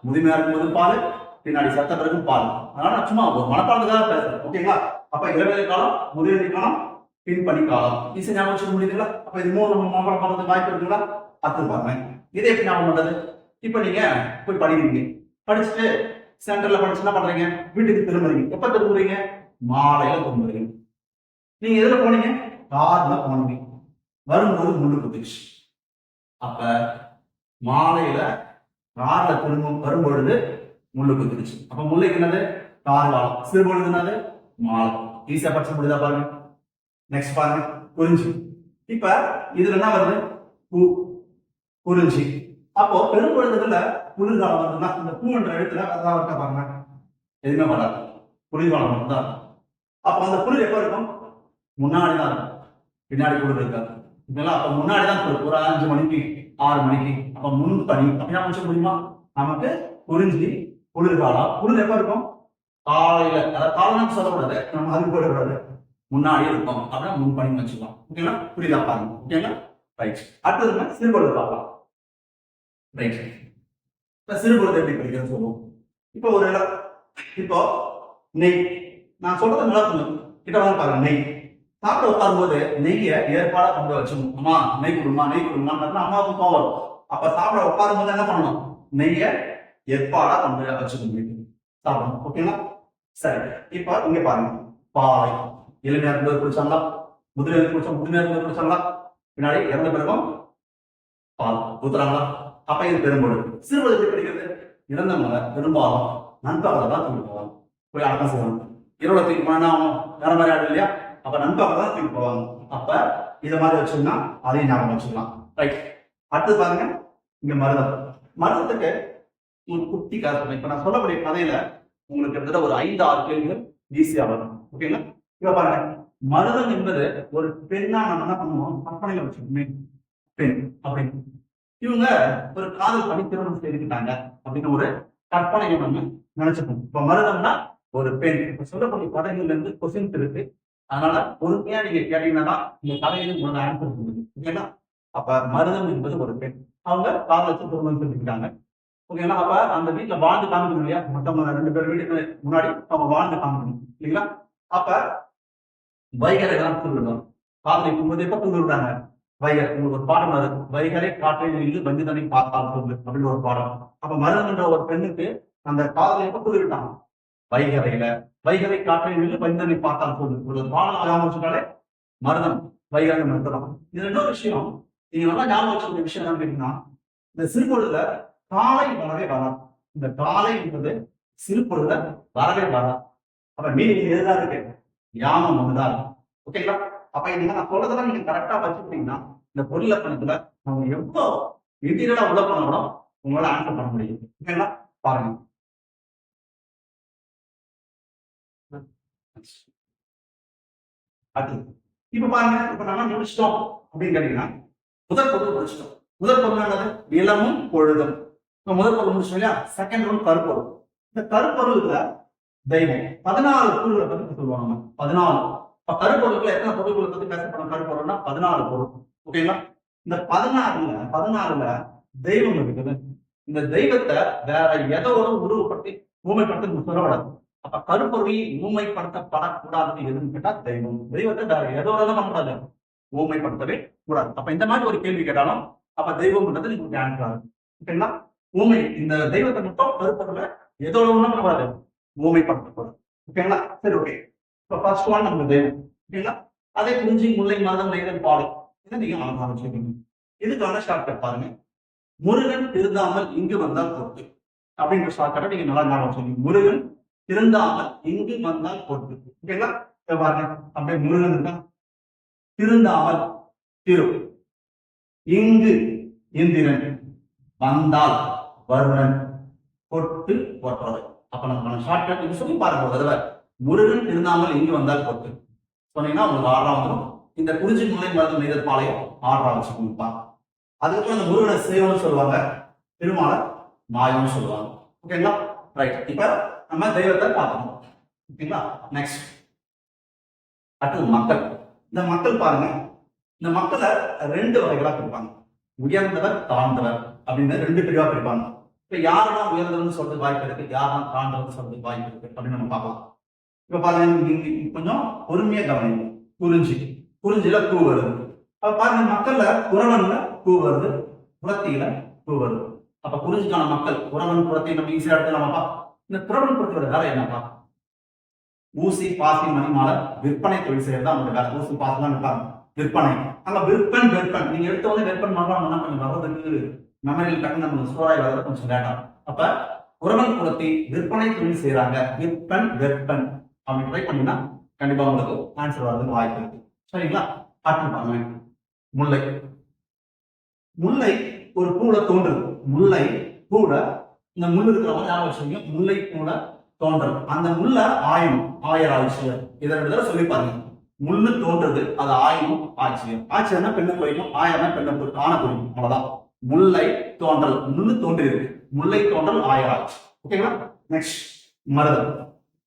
முதுமையா இருக்கும்போது பால், பின்னாடி சத்த பிறகும் பால். அதனால நான் சும்மா ஒரு மனப்பாடத்துக்காக பேசுறேன். ஓகேங்களா? அப்ப இளவேநீர் காலம், முதுவேநீர் காலம், பின்பணி காலம். ஈஸியா ஞாபகம் வச்சுக்க முடியுதுங்களா? அப்ப இது மூணு நம்ம மனப்பாடம் பண்றதுக்கு வாய்ப்பு இருக்குங்களா? பார்த்து பாருங்க. இதை எப்படி ஞாபகம் பண்றது? இப்ப நீங்க போய் படிக்கிறீங்க, படிச்சுட்டு சென்டர்ல படிச்சு என்ன பண்றீங்க, வீட்டுக்கு திரும்புறீங்க. எப்ப திரும்புறீங்க? மாலையில திரும்புறீங்க. நீங்க எதுல போனீங்க? கார்ல போனீங்க. வரும்போது முள்ளு குத்துச்சு. அப்ப மாலையில கார்ல திரும்ப வரும்பொழுது முள்ளு குத்துச்சு. அப்ப முல்லைக்கு என்னது? கார்காலம். சிறுபொழுது என்னது? மாலை. ஈஸியா படிச்சு முடியுதா பாருங்க. நெக்ஸ்ட் பாருங்க, குறிஞ்சி. இப்ப இதுல என்ன வருது? பூ, குறிஞ்சி. அப்போ பெரும்பொழுதுல குளிர்காலம் வருதுன்னா இந்த பூ என்ற எழுத்துல அதான் இருக்க பாருங்க, எதுவுமே வராது, குளிர்காலம் மட்டும்தான். அப்ப அந்த குளிர் எப்ப இருக்கும்? முன்னாடிதான் இருக்கும், பின்னாடி குளிர் இருக்காது. இதெல்லாம் அப்ப முன்னாடிதான் குளிர், ஒரு 5 மணிக்கு 6 மணிக்கு. அப்ப முன்பனி அப்படின்னா முடிச்ச முடியுமா? நமக்கு குறிஞ்சி குளிர்காலம். குளிர் எப்ப இருக்கும்? காலையில. அதாவது காலம் சொல்லக்கூடாது, நம்ம அது போடக்கூடாது, முன்னாடி இருக்கும். அப்படின்னா முன்பனி வச்சுக்கலாம். ஓகேங்களா? புரியுதா பாருங்க. ஓகேங்களா? ரைட். அடுத்தது சிறுபொழுது பார்க்கலாம். ரைட். இப்ப சிறுபொழுது எப்படி படிக்கிறதுன்னு சொல்லுவோம். இப்போ ஒரு இப்போ நெய், நான் சொல்றது நல்லா கொஞ்சம் கிட்ட வந்து பாருங்க. நெய் சாப்பிட உட்காரும் போது நெய்யை ஏற்பாடா கொண்டு வச்சுக்கணும். அம்மா நெய் கொடுமா, நெய் கொடுமா, அம்மாவுக்கு கோவம் வரும். அப்ப சாப்பிட உட்காரும் போது என்ன பண்ணணும்? நெய்யை ஏற்பாடா கொண்டு வச்சுக்கணும், சாப்பிடணும். ஓகேங்களா? சரி. இப்ப இங்க பாருங்க, பாலை. இளமையா இருந்தது குடிச்சாங்களா, முதுமையா குடிச்சா, முதுமையா இருந்தது குடிச்சாங்களா, பின்னாடி இறந்த பிறகும் பால் ஊத்துறாங்களா? அப்ப இது பெரும்பொழுது. சிறுபொழுது எப்படி படிக்கிறது? இறந்தவங்க பெரும்பாலும் நண்பகலை தான் தூக்கி போவாங்க, போய் அடக்கம் செய்வாங்க. இரவுல தூக்கி போனா வேற மாதிரி ஆடு இல்லையா? அப்ப நண்பகலை தான் தூக்கி போவாங்க. அப்ப இதை மாதிரி வச்சோம்னா அதையும் ஞாபகம் வச்சுக்கலாம். ரைட். அடுத்து பாருங்க, இங்க மருதம். மருதத்துக்கு ஒரு குட்டி கதை சொல்றேன். இப்ப நான் சொல்லக்கூடிய கதையில உங்களுக்கு கிட்டத்தட்ட ஒரு 5-6 கேள்விகள் ஈஸியா வரும். ஓகேங்களா? இப்ப பாருங்க, மருதம் என்பது ஒரு பெண்ணா நம்ம என்ன பண்ணுவோம், கற்பனையில வச்சுக்கோமே, பெண் அப்படின்னு. இவங்க ஒரு காதல் பண்ணி திருமணம் செய்துக்கிட்டாங்க அப்படின்னு ஒரு கற்பனையை நம்ம நினைச்சுக்கணும். இப்ப மருதம்னா ஒரு பெண். இப்ப சொல்லக்கூடிய கதைகள்ல இருந்து கொஸ்டின்ஸ் இருக்கு, அதனால பொறுமையா நீங்க கேட்டீங்கன்னா இந்த கதையில உங்களுக்கு ஆன்சர் கொடுக்குது. ஓகேங்களா? அப்ப மருதம் என்பது ஒரு பெண், அவங்க காதலிச்சு திருமணம் செஞ்சுக்கிட்டாங்க. ஓகேங்களா? அப்ப அந்த வீட்டுல வாழ்ந்து காமிக்கணும் இல்லையா? மற்றவங்க 2 பேர் வீட்டுக்கு முன்னாடி அவங்க வாழ்ந்து காமிக்கணும் இல்லைங்களா? அப்ப வைகரை தான் தூண்டுறோம். காதலிக்கும் போது எப்ப தூண்டு விடுறாங்க? வைகர். உங்களுக்கு ஒரு பாடம் அது, வைகரை காற்றில் நின்று வந்து தண்ணி பார்த்தால் சொல்லு அப்படின்னு ஒரு பாடம். அப்ப மருதம் என்ற ஒரு பெண்ணுக்கு அந்த காதலை எப்ப தூண்டிட்டாங்க? வைகரையில. வைகரை காற்றில் நின்று வந்து தண்ணி பார்த்தால் சொல்லு ஒரு பாடம் ஞாபகம் வச்சுட்டாலே மருதம் வைகரை நிறுத்தலாம். இது இன்னொரு விஷயம், நீங்க நல்லா ஞாபகம் வச்சுக்கிற விஷயம் என்னன்னு கேட்டீங்கன்னா, இந்த சிறுபொழுதுல காலை வரவே வராது. இந்த காலை என்பது சிறுபொழுதுல வரவே வராது. அப்ப மீனிங் எதுதான் இருக்கு? யாமம் ஒண்ணுதான் இருக்கு. ஓகேங்களா? அப்ப நீங்க நான் சொல்றதெல்லாம் நீங்க கரெக்டா வச்சுக்கிட்டீங்கன்னா இந்த பொருளக்கணத்துல நம்ம எவ்வளவு இன்டீரியரா உள்ள பண்ணணும் உங்களால ஆன்சர் பண்ண முடியும். ஓகேங்களா? பாருங்க. அது இப்ப பாருங்க, இப்ப நம்ம முடிச்சிட்டோம் அப்படின்னு கேட்டீங்கன்னா முதல் பொருள் முடிச்சிட்டோம். முதல் பொருள் என்னது? இளமும் பொழுதும். இப்ப முதல் பொருள் முடிச்சோம் இல்லையா? செகண்ட் ஒன் கருப்பொருள். இந்த கருப்பொருள்ல தெய்வம் 14 பொருள்களை பத்தி சொல்லுவாங்க. 14. கருப்பொருட்கள் எத்தனை பொருட்களை பத்தி பேசப்படும்? கருப்பொருள்னா 14 பொருள். ஓகேங்களா? இந்த 16ல தெய்வம் இருக்குது. இந்த தெய்வத்தை வேற எதோட உருவப்படுத்தி ஊமைப்படுத்த சொல்லக்கூடாது. அப்ப கருப்பொருளை ஊமைப்படுத்தப்படக்கூடாதுன்னு எதுன்னு கேட்டா தெய்வத்தை வேற எதோட தான் பண்ணக்கூடாது, ஊமைப்படுத்தவே கூடாது. அப்ப இந்த மாதிரி ஒரு கேள்வி கேட்டாலும் அப்ப தெய்வம்ன்றது நீங்க ஆன்சர் ஆகும். ஓகேங்களா? ஊமை இந்த தெய்வத்தை மட்டும் கருப்பொருளை எதோட ஒண்ணும் பண்ணக்கூடாது, ஊமைப்படுத்தக்கூடாது. ஓகேங்களா? சரி, ஓகே. இப்ப ஃபர்ஸ்ட் ஒன் நம்ம தெய்வம். ஓகேங்களா? அதே குறிஞ்சி, முல்லை, மருதம், நெய்தல், பாலை இதை நீங்க ஆரம்பிச்சுக்கீங்க. இதுக்கான ஷார்ட்கட் பாருங்க. முருகன் திருந்தாமல் இங்கு வந்தால் பொறுத்து அப்படிங்கிற ஷார்ட்கட்டை நீங்க நல்லா ஞாபகம் வச்சுக்கோங்க. முருகன் திருந்தாமல் இங்கு வந்தால் பொறுத்து. ஓகேங்களா? பாருங்க, அப்படியே முருகன் இருக்கா, திருந்தாமல் திரு, இங்கு இந்திரன், வந்தால் வருணன், பொட்டு ஒற்றவை. அப்ப நம்ம ஷார்ட்கட் நீங்க சொல்லி பாருங்க ஒரு தடவை. முருகன் திருந்தாமல் இங்கு வந்தால் பொட்டு சொன்னீங்கன்னா உங்களுக்கு ஆர்டரா வந்துடும். இந்த குறிஞ்சி, முல்லை, மருதம், நெய்தல், பாளையம் ஆர்டரா வச்சுக்கோங்கப்பா. அதுக்கப்புறம் அந்த முருகனை சேவம்னு சொல்லுவாங்க, திருமாலை மாயம்னு சொல்லுவாங்க. ஓகேங்களா? ரைட். இப்ப நம்ம தெய்வத்தை பார்க்கணும். ஓகேங்களா? நெக்ஸ்ட் அடுத்தது மக்கள். இந்த மக்கள் பாருங்க, இந்த மக்களை 2 வகைகளா பிரிப்பாங்க. உயர்ந்தவர், தாழ்ந்தவர் அப்படின்னு 2 பிரிவா பிரிப்பாங்க. இப்ப யாரெல்லாம் உயர்ந்தவர்னு சொல்றது வாய்ப்பு இருக்கு, யாரெல்லாம் தாழ்ந்தவர்னு சொல்றது வாய்ப்பு இருக்கு அப்படின்னு நம்ம பார்க்கலாம். இப்ப பாருங்க, கொஞ்சம் பொறுமையா கவனிங்க. குறிஞ்சில பூ வருது. அப்ப பாருங்க, மக்கள்ல குறவன்ல பூ வருது, புறத்தியில பூ வருது. அப்ப குறிஞ்சிக்கான மக்கள் குறவன், புறத்தை நம்ம ஈஸியா எடுத்துக்கலாமாப்பா. இந்த குறவன் புறத்தோட வேலை என்னப்பா? ஊசி, பாசி, மணிமாலை விற்பனை தொழில் செய்யறதா அவங்க வேலை. ஊசி, பாசிலாம் இருப்பாங்க, விற்பனை. அங்க வெப்பன் நீங்க எடுத்த உடனே வெப்பன் பண்ணலாம்னா கொஞ்சம் வர்றதுக்கு மெமரியில் டக்குன்னு நம்ம ஸ்டோராய் வர்றது கொஞ்சம் லேட்டா. அப்ப குறவன் புறத்தி விற்பனை தொழில் செய்யறாங்க, வெப்பன் அப்படி ட்ரை பண்ணீங்கன்னா கண்டிப்பா உங்களுக்கு ஆன்சர் வர்றதுக்கு வாய்ப்பு இருக்கு. சரிங்களா? பாருங்க, முல்லை ஒரு பூல தோன்றுது. முல்லை பூல இந்த முள் இருக்கிறவங்க ஞாபகம் வச்சுக்கோங்க. முல்லை பூல தோன்றது, அந்த முல்ல ஆயிரம் இதை 2 தடவை சொல்லி பாருங்க. முள்ளு தோன்றது, அது ஆட்சியம்னா பெண்ணை குறிக்கும், ஆயிரம்னா பெண்ணை குறிக்கும், ஆணை குறிக்கும். அவ்வளவுதான். முல்லை தோன்றல், முள்ளு தோன்றி இருக்கு, முல்லை தோன்றல் ஆயிரம். ஓகேங்களா? நெக்ஸ்ட் மருதம்.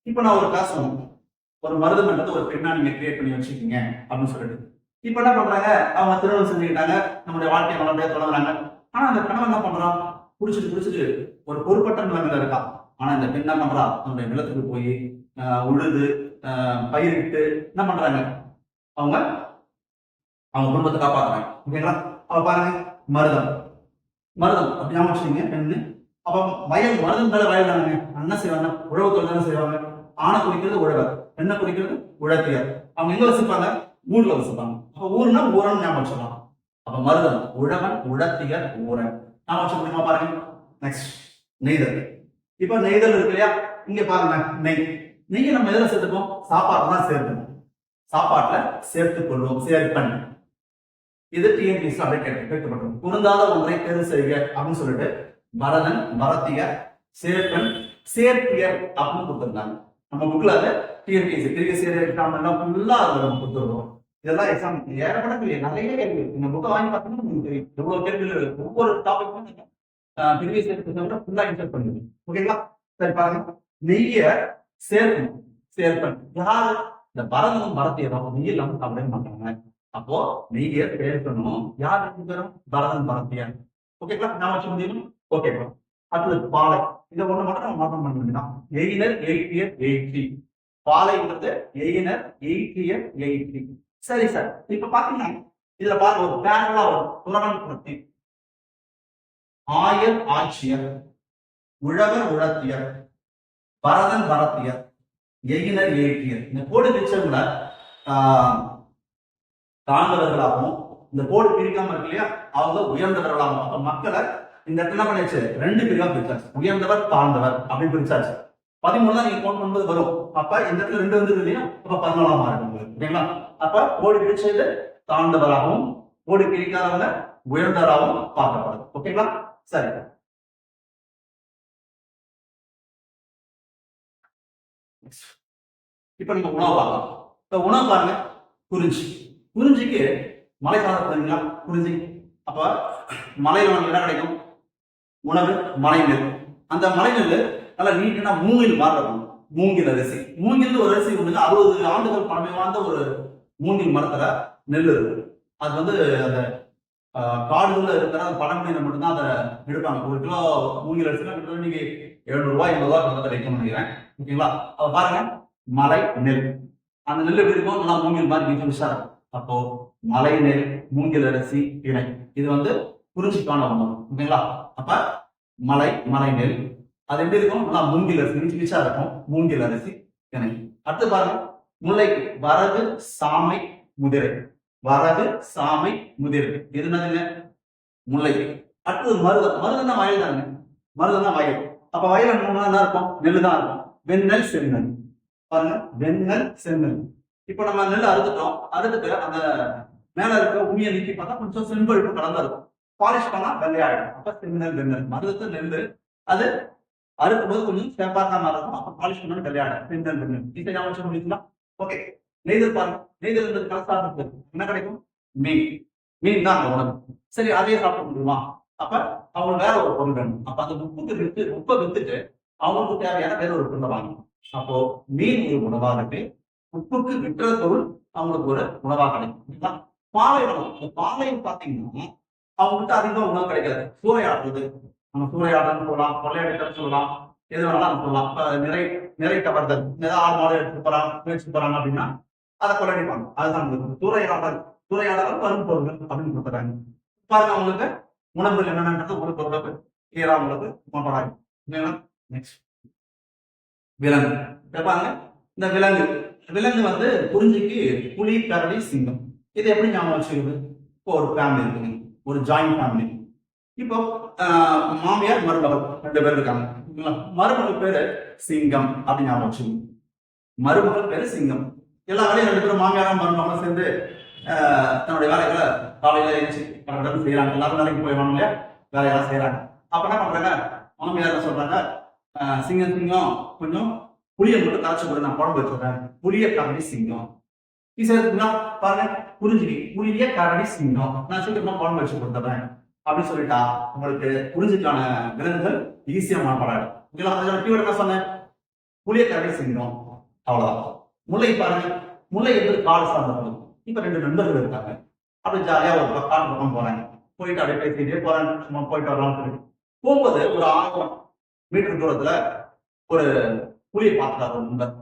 இப்ப நான் ஒரு கிளாஸ் சொன்னேன், ஒரு மருதம் என்றது ஒரு பெண்ணா நீங்க கிரியேட் பண்ணி வச்சுக்கீங்க அப்படின்னு சொல்லிட்டு. இப்ப என்ன பண்றாங்க, அவங்க திருமணம் செஞ்சுக்கிட்டாங்க, நம்மளுடைய வாழ்க்கையை நல்லபடியா தொடங்குறாங்க. ஆனா அந்த கணவன் என்ன பண்றான், குடிச்சிட்டு ஒரு பொறுப்பற்ற நிலைமையில இருக்கான். ஆனா இந்த பெண் என்ன பண்றா, நம்மளுடைய நிலத்துக்கு போய் உழுது பயிரிட்டு என்ன பண்றாங்க, அவங்க குடும்பத்தை காப்பாத்துறாங்க. ஓகேங்களா? அப்ப பாருங்க, மருதம் அப்படி ஞாபகம் வச்சுக்கீங்க பெண்ணு. அப்ப வயல், மருதம் மேல வயல் தானுங்க. என்ன செய்வாங்க, உழவு தொழில் தானே செய்வாங்க. ஆணை குறிக்கிறது உழவர், பெண்ணை குறிக்கிறது உழத்தியர். அவங்க எங்க வசிப்பாங்க, ஊர்ல வசிப்பாங்க. அப்ப ஊர்னா ஊரன் ஞாபகம் வச்சுக்கலாம். அப்ப மருதம் உழவன், உழத்தியர், ஊரன் ஞாபகம் வச்சுக்க முடியுமா? பாருங்க. நெக்ஸ்ட் நெய்தல். இப்ப நெய்தல் இருக்கு இல்லையா, இங்க பாருங்க, நெய் நம்ம எதுல சேர்த்துக்கோம், சாப்பாடு தான் சேர்த்துக்கணும். சாப்பாட்டுல சேர்த்துக் கொள்வோம், சேர்ப்பன். இது டிஎன்பிஎஸ் அப்படியே கேட்கப்பட்டோம். பொருந்தாத ஒன்றை தேர்வு செய்க அப்படின்னு சொல்லிட்டு பரதன், பரத்தியர், சேர்ப்பன், சேர்ப்பியர் அப்படின்னு கொடுத்துருந்தாங்க. நம்ம புக்ல அதை டிஎன்பிஎஸ்சி திருக்கசியர் எக்ஸாம் எல்லாம் ஃபுல்லா அதை நம்ம கொடுத்துருவோம். இதெல்லாம் எக்ஸாம் ஏறப்பட கேள்வி, நிறைய கேள்வி. இந்த புக்கை வாங்கி பார்த்தீங்கன்னா உங்களுக்கு தெரியும் எவ்வளவு கேள்விகள். ஒவ்வொரு டாபிக்கும் நீங்க ப்ரீவியஸ் இயர் ஃபுல்லா இன்சர்ட் பண்ணுவீங்க. ஓகேங்களா? சரி பாருங்க, நெய்ய சேர்ப்பன் யாரு, இந்த பரதனும் பரத்தியரும் நெய் இல்லாம சாப்பிடவே மாட்டாங்க. அப்போ நெய்ய சேர்க்கணும், யார் 2 பேரும், பரதன், பரத்தியர். ஓகேங்களா? நான் வச்சு முடியும். ஓகே, அடுத்தது பாலை. இதை ஒண்ணு மட்டும் நம்ம மாற்றம் பண்ண வேண்டியதான். எயினர், எயிட்டியர், எயிட்டி. பாலைங்கிறது எயினர், எயிட்டியர், எயிட்டி. சரி சார், இப்ப பாத்தீங்கன்னா இதுல பாருங்க, ஒரு பேரலா வரும். குறவன் புறத்தி, ஆயர் ஆட்சியர், உழவர் உழத்தியர், பரதன் பரத்தியர், எயினர் எயிட்டியர். இந்த கோடு பிரிச்சவங்கள தாழ்ந்தவர்களாகவும், இந்த கோடு பிரிக்காம இருக்கு இல்லையா, அவங்க உயர்ந்தவர்களாகவும். அப்ப மக்களை இந்த இடத்துல என்ன பண்ணியாச்சு, 2 பிரிவா பிரிச்சாச்சு. உயர்ந்தவர், தாழ்ந்தவர் அப்படின்னு பிரிச்சாச்சு. 13 தான் நீங்க கவுண்ட் பண்ணும்போது வரும். அப்ப இந்த இடத்துல 2 வந்து இல்லையா, அப்ப 14 மாறும். ஓகேங்களா? அப்ப கோடு பிரிச்சது தாழ்ந்தவராகவும், கோடு பிரிக்காதவங்க உயர்ந்தவராகவும் பார்க்கப்படுது. ஓகேங்களா? சரி, இப்ப நம்ம உணவு பார்க்கலாம். இப்ப உணவு பாருங்க, குறிஞ்சிக்கு மலை சார்ந்த குறிஞ்சி. அப்ப மலையில நமக்கு என்ன கிடைக்கும், உணவு, மலை நெல். அந்த மலை நெல் நல்லா நீட்டா மூங்கில் மாதிரி இருக்கும். மூங்கில் அரிசி, மூங்கில் ஒரு அரிசி வந்து 60 ஆண்டுகள் பழமை வாழ்ந்த ஒரு மூங்கில் மரத்துல நெல் இருக்கு. அது வந்து அந்த காடுகள்ல இருக்கிற பழமொழியில மட்டும்தான் அதை எடுப்பாங்க. 1 கிலோ மூங்கில் அரிசினா கிட்டத்தட்ட நீங்க 700 ரூபாய் 80 ரூபாய் கிடைக்கும்னு நினைக்கிறேன். ஓகேங்களா? அப்ப பாருங்க, மலை நெல். அந்த நெல் எப்படி இருக்கும்? நல்லா மூங்கில் மாதிரி மிக இருக்கும். அப்போ மலை நெல், மூங்கில் அரிசி, திணை, இது வந்து குறிஞ்சிக்கான உணவு. ஓகேங்களா? அப்ப மலை நெல் அது எப்படி இருக்கும்? நல்லா மூங்கில் அரிசி மிச்சா இருக்கும். மூங்கில் அரிசி, திணை. அடுத்து பாருங்க, முல்லைக்கு வரகு, சாமை, முதிரை. வரகு, சாமை, முதிரை, இது என்னதுங்க? முல்லைக்கு. அடுத்தது மருதம் தான் வயல் தானுங்க. மருதம் தான் வயல். அப்ப வயல் என்ன இருக்கும்? நெல்லு தான் இருக்கும். வெண்ணெல், செந்நெல். பாருங்க, வெண்ணெல், செந்நெல். இப்ப நம்ம நெல் அறுத்துட்டு அந்த மேல இருக்க உமியை நீக்கி பார்த்தா கொஞ்சம் செம்பழுப்பு கலந்தா இருக்கும். பாலிஷ் பண்ணா வெள்ளையாயிடும். அப்ப செந்நெல், வெண்ணெல். மருதத்து நெல் அது அறுக்கும் போது கொஞ்சம் சேப்பாக்காம இருக்கும். அப்ப பாலிஷ் பண்ணா வெள்ளையாயிடும். செந்நெல், வெண்ணெல். இதை ஞாபகம் வச்சுக்க முடியுங்களா? ஓகே. நெய்தல் பாருங்க, நெய்தல் கலசாதத்துக்கு என்ன கிடைக்கும்? மீன் தான் அந்த உணவு. சரி, அதையே சாப்பிட முடியுமா? அப்ப அவங்க வேற ஒரு பொருள் வேணும். அப்ப அந்த உப்பை வித்துட்டு அவங்களுக்கு தேவையான வேற ஒரு பொருளை வாங்கணும். அப்போ மீன் ஒரு உணவா இருக்கு, உப்புக்கு விற்ற பொருள் அவங்களுக்கு ஒரு உணவா கிடைக்கும். பாலை உணவு. இந்த பாலையும் பாத்தீங்கன்னா அவங்ககிட்ட அதிகமா உணவு கிடைக்காது. சூறையாடுறது, நம்ம சூறையாடுறதுன்னு சொல்லலாம், கொள்ளையடிக்கிறது சொல்லலாம், எது வேணாலும் சொல்லலாம். நிறை கவர்தல், ஏதாவது 6 மாடு எடுத்துட்டு போறாங்க அப்படின்னா அதை கொள்ளையடிப்பாங்க. அதுதான் சூறையாடல் வரும் பொருள் அப்படின்னு கொடுத்துறாங்க. பாருங்க, அவங்களுக்கு உணவுகள் என்னென்னது ஒரு பொருளுக்கு கீழா உங்களுக்கு கொண்டாடுறாங்க. நெக்ஸ்ட் விலங்கு. பாருங்க, இந்த விலங்கு வந்து குறிஞ்சிக்கு புலி, கரடி, சிங்கம். இது எப்படி ஞாபகம் வச்சுக்கிறது? இப்போ ஒரு ஃபேமிலி இருக்குங்க, ஒரு ஜாயிண்ட் ஃபேமிலி. இப்போ மாமியார், மருமகள் 2 பேர் இருக்காங்க. மருமகள் பேரு சிங்கம் அப்படின்னு ஞாபகம் வச்சுக்கணும். மருமகள் பேரு சிங்கம். எல்லா வேலையும் 2 பேரும் மாமியாரும் மருமகளும் சேர்ந்து தன்னுடைய வேலைகளை காலையில எழுச்சி செய்யறாங்க. எல்லாரும் வேலைக்கு போயிடுவாங்க இல்லையா, வேலையெல்லாம் செய்யறாங்க. அப்ப என்ன பண்றாங்க, மாமியார் சொல்றாங்க, சிங்கம் கொஞ்சம் புளியை மட்டும் கரைச்சி கூட நான் குழம்பு வச்சுறேன். புளிய, கரடி, சிங்கம். பாருங்க, புரிஞ்சுக்கி புளிய, கரடி, சிங்கம் நான் சீக்கிரமா குழம்பு வச்சு கொடுத்துறேன் அப்படின்னு சொல்லிட்டா உங்களுக்கு புரிஞ்சுக்கான விலங்குகள் ஈஸியா மனப்படாது. என்ன சொன்னேன்? புளிய, கரடி, சிங்கம், அவ்வளவுதான். முல்லை பாருங்க, முல்லை என்பது காடு சார்ந்த. இப்ப 2 நண்பர்கள் இருக்காங்க. அப்படி ஜாலியா ஒரு காட்டு பக்கம் போறாங்க. போயிட்டு அப்படியே பேசிட்டே போறாங்க. சும்மா போயிட்டு வரலாம்னு சொல்லி போகும்போது ஒரு 1000 மீட்டர் தூரத்துல ஒரு புலியை பார்த்துட்டாரு ஒரு நண்பர்.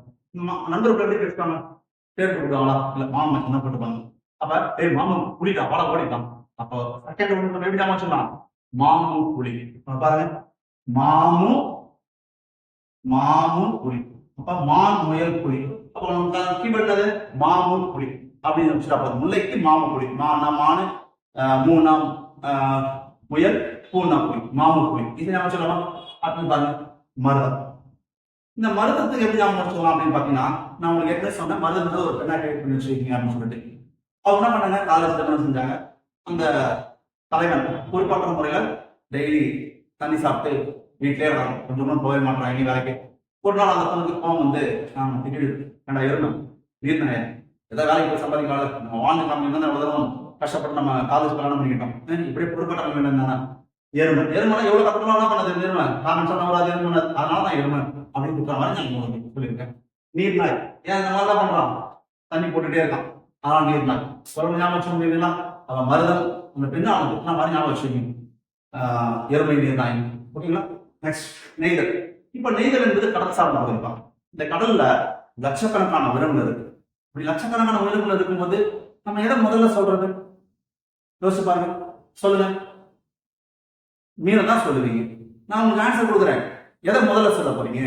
நண்பர்கள் எப்படி பேசுவாங்க? பேர் கொடுப்பாங்களா? இல்ல மாமா என்ன போட்டுப்பாங்க. அப்ப மாமு புலிதான், பல ஓடிட்டான். அப்போ செகண்ட் எப்படி ஞாபகம் சொல்லலாம்? மாமு புலி. பாருங்க, மாமு புலி. அப்ப மான், முயல், புலி. அப்போ கீழ்பட்டது மாமு புலி அப்படின்னு வச்சுட்டா. முல்லைக்கு மாமு புலி. மானு, மூணா முயல், பூனா புலி, மாமு புலி. இது ஞாபகம் சொல்லலாம். அப்படின்னு பாருங்க, மருதம். இந்த மருதத்துக்கு எப்படி ஞாபகம் சொல்லலாம் அப்படின்னு பாத்தீங்கன்னா, நான் உங்களுக்கு ஏற்கனவே சொன்னேன், மருதம் ஒரு பெண்ணா கிரியேட் பண்ணி வச்சிருக்கீங்க அப்படின்னு சொல்லிட்டு. அவங்க என்ன பண்ணாங்க, காலேஜ் திருமணம் செஞ்சாங்க. அந்த தலைவன் பொறுப்பாற்ற முறையில டெய்லி தண்ணி சாப்பிட்டு வீட்டிலே இருக்காங்க. கொஞ்சம் போக மாட்டாங்க இனி வேலைக்கு. ஒரு நாள் அந்த பொண்ணுக்கு கோவம் வந்து திடீர் ஏண்டா இருக்கணும் நீர் நினையாது, ஏதாவது வேலைக்கு போய் சம்பாதிக்காது, நம்ம வாழ்ந்து காமிக்கணும் எவ்வளவு கஷ்டப்பட்டு நம்ம காலேஜ் கல்யாணம் பண்ணிக்கிட்டோம். இப்படியே பொறுப்பாற்ற என்னன்னா எருமை எவ்வளவு கஷ்டமா பண்ணது எருமை, நான் சொன்ன ஒரு எருமை, அதனாலதான் எருமை அப்படின்னு கொடுக்குற மாதிரி நான் சொல்லியிருக்கேன். நீர்நாய் ஏன் இந்த மாதிரிதான் பண்றான், தண்ணி போட்டுட்டே இருக்கான், ஆனால் நீர்நாய். சொல்ல ஞாபகம் வச்சு முடியுங்களா? அவன் மருதம் அந்த பெண்ணு அவன் குத்தின மாதிரி ஞாபகம் வச்சுக்கோங்க. எருமை, நீர்நாய். ஓகேங்களா? நெக்ஸ்ட் நெய்தல். இப்ப நெய்தல் என்பது கடல் சார்ந்த இருப்பான். இந்த கடல்ல லட்சக்கணக்கான விலங்குகள் இருக்கு. இப்படி லட்சக்கணக்கான விலங்குகள் இருக்கும்போது நம்ம எதை முதல்ல சொல்றது? யோசிச்சு பாருங்க, சொல்லுங்க. மீனை தான் சொல்லுவீங்க. நான் உங்களுக்கு ஆன்சர் கொடுக்குறேன். எதை முதல்ல சொல்ல போறீங்க?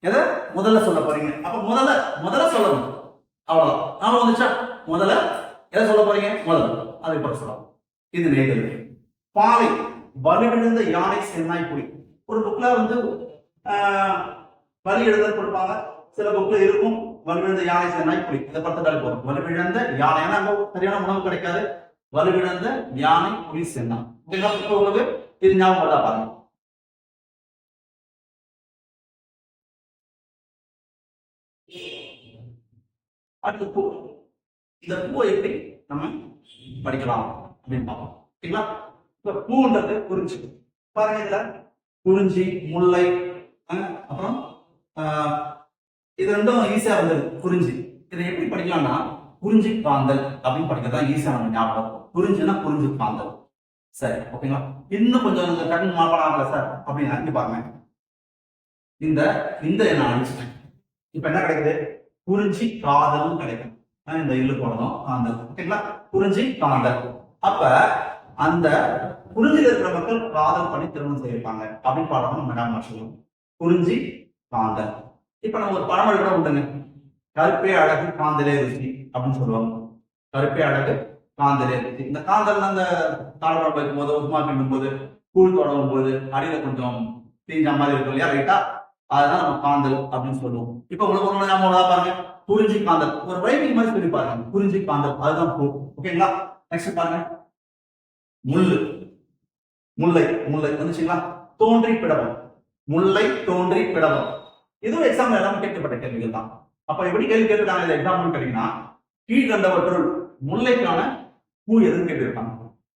எதை முதல்ல சொல்ல போறீங்க? அப்ப முதல்ல சொல்லணும். அவ்வளவுதான். நாம வந்துச்சா முதல்ல எதை சொல்ல போறீங்க? முதல்ல அதை பற்றி சொல்லலாம். இது நெய்தல். பாலை, வலுவிழந்த யானை, சென்னாய், புலி. ஒரு புக்ல வந்து வலி எழுத கொடுப்பாங்க, சில புக்ல இருக்கும் வலுவிழந்த யானை, சென்னாய், புலி. இதை பார்த்துட்டாலே போதும். வலுவிழந்த யானை, ஏன்னா அங்க சரியான உணவு கிடைக்காது. வலுவிழந்த யானை, புலி, சென்னாய். இப்ப உங்களுக்கு இது ஞாபகம் தான் பாருங்க. அடுத்து பூ. இந்த பூவை எப்படி நம்ம படிக்கலாம் அப்படின்னு பார்ப்போம். ஓகேங்களா? இப்ப பூன்றது குறிஞ்சி. பாருங்க, இதுல குறிஞ்சி, முல்லை, அப்புறம் இது ரெண்டும் ஈஸியா வந்தது. குறிஞ்சி இதை எப்படி படிக்கலாம்னா, குறிஞ்சி காந்தல் அப்படின்னு படிக்கிறதா ஈஸியா நம்ம ஞாபகம். குறிஞ்சினா குறிஞ்சி காந்தல். சரி, ஓகேங்களா? இன்னும் கொஞ்சம் டக்குனு மாப்படம் ஆகல சார் அப்படின்னா இங்க பாருங்க, இந்த இந்த நான் அழிச்சிட்டேன். இப்ப என்ன கிடைக்குது? குறிஞ்சி காதல் கிடைக்கும். இந்த இல்லு போடணும் காந்தல். ஓகேங்களா? குறிஞ்சி காந்தல். அப்ப அந்த குறிஞ்சியில் இருக்கிற மக்கள் காதல் பண்ணி திருமணம் செய்யிருப்பாங்க அப்படின்னு பாடம் நம்ம ஞாபகம் வச்சுக்கணும். குறிஞ்சி காந்தல். இப்ப நம்ம ஒரு பழமொழி கூட உண்டுங்க, கருப்பே அழகு காந்தலே ருசி அப்படின்னு சொல்லுவாங்க. கருப்பே அழகு காந்தலே ருசி. இந்த காந்தல் அந்த தாழ்வாழ் வைக்கும் போது, உப்புமா கிண்டும் போது, கூழ் தொடங்கும் போது அடியில கொஞ்சம் தீஞ்ச மாதிரி இருக்கும் இல்லையா, ரைட்டா? அதுதான் நம்ம காந்தல் அப்படின்னு சொல்லுவோம். இப்ப உங்களுக்கு ஒரு ஞாபகம் பாருங்க, குறிஞ்சி காந்தல் ஒரு ரைட்டிங் மாதிரி சொல்லி பாருங்க. குறிஞ்சி காந்தல் அதுதான் பூ. ஓகேங்களா? நெக்ஸ்ட் பாருங்க, முள்ளு. முல்லை. முல்லை வந்துச்சுங்களா? தோன்றி பிடவம். முல்லை தோன்றி பிடவம். இதுவும் எக்ஸாம்ல எல்லாமே கேட்கப்பட்ட கேள்விகள் தான். அப்ப எப்படி கேள்வி கேட்டுருக்காங்க இந்த எக்ஸாம்பிள் கேட்டீங்கன்னா, கீழ்கண்டவற்றுள் முல்லைக்கான பூ எதுன்னு கேட்டிருப்பாங்க.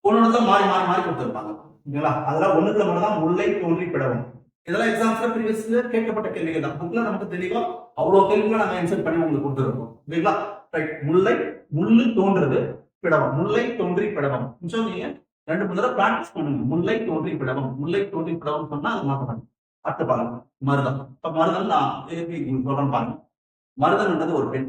ஒன்னொன்னு மாறி மாறி மாறி கொடுத்திருப்பாங்க. ஓகேங்களா? அதெல்லாம் ஒண்ணுக்குள்ள மட்டும் தான் முல்லை தோன்றி பிடவம். இதெல்லாம் எக்ஸாம்ஸ்ல ப்ரீவியஸ்ல கேட்கப்பட்ட கேள்விகள் தான். புக்ல நமக்கு தெளிவா அவ்வளவு கேள்விகளை நாங்க ஆன்சர் பண்ணி உங்களுக்கு கொடுத்துருக்கோம். ஓகேங்களா? ரைட். முல்லை, முள்ளு தோன்றது பிடவம். முல்லை தோன்றி பிடவம். நீங்க 2-3 தடவை பிராக்டிஸ் பண்ணுங்க. முல்லை தோன்றி பிடவம், முல்லை தோன்றி பிடவம் சொன்னா அது மாற்றணும். அடுத்து பாருங்க, மருதம். இப்ப மருதம் நான் சொல்றேன் பாருங்க. மருதம்ன்றது ஒரு பெண்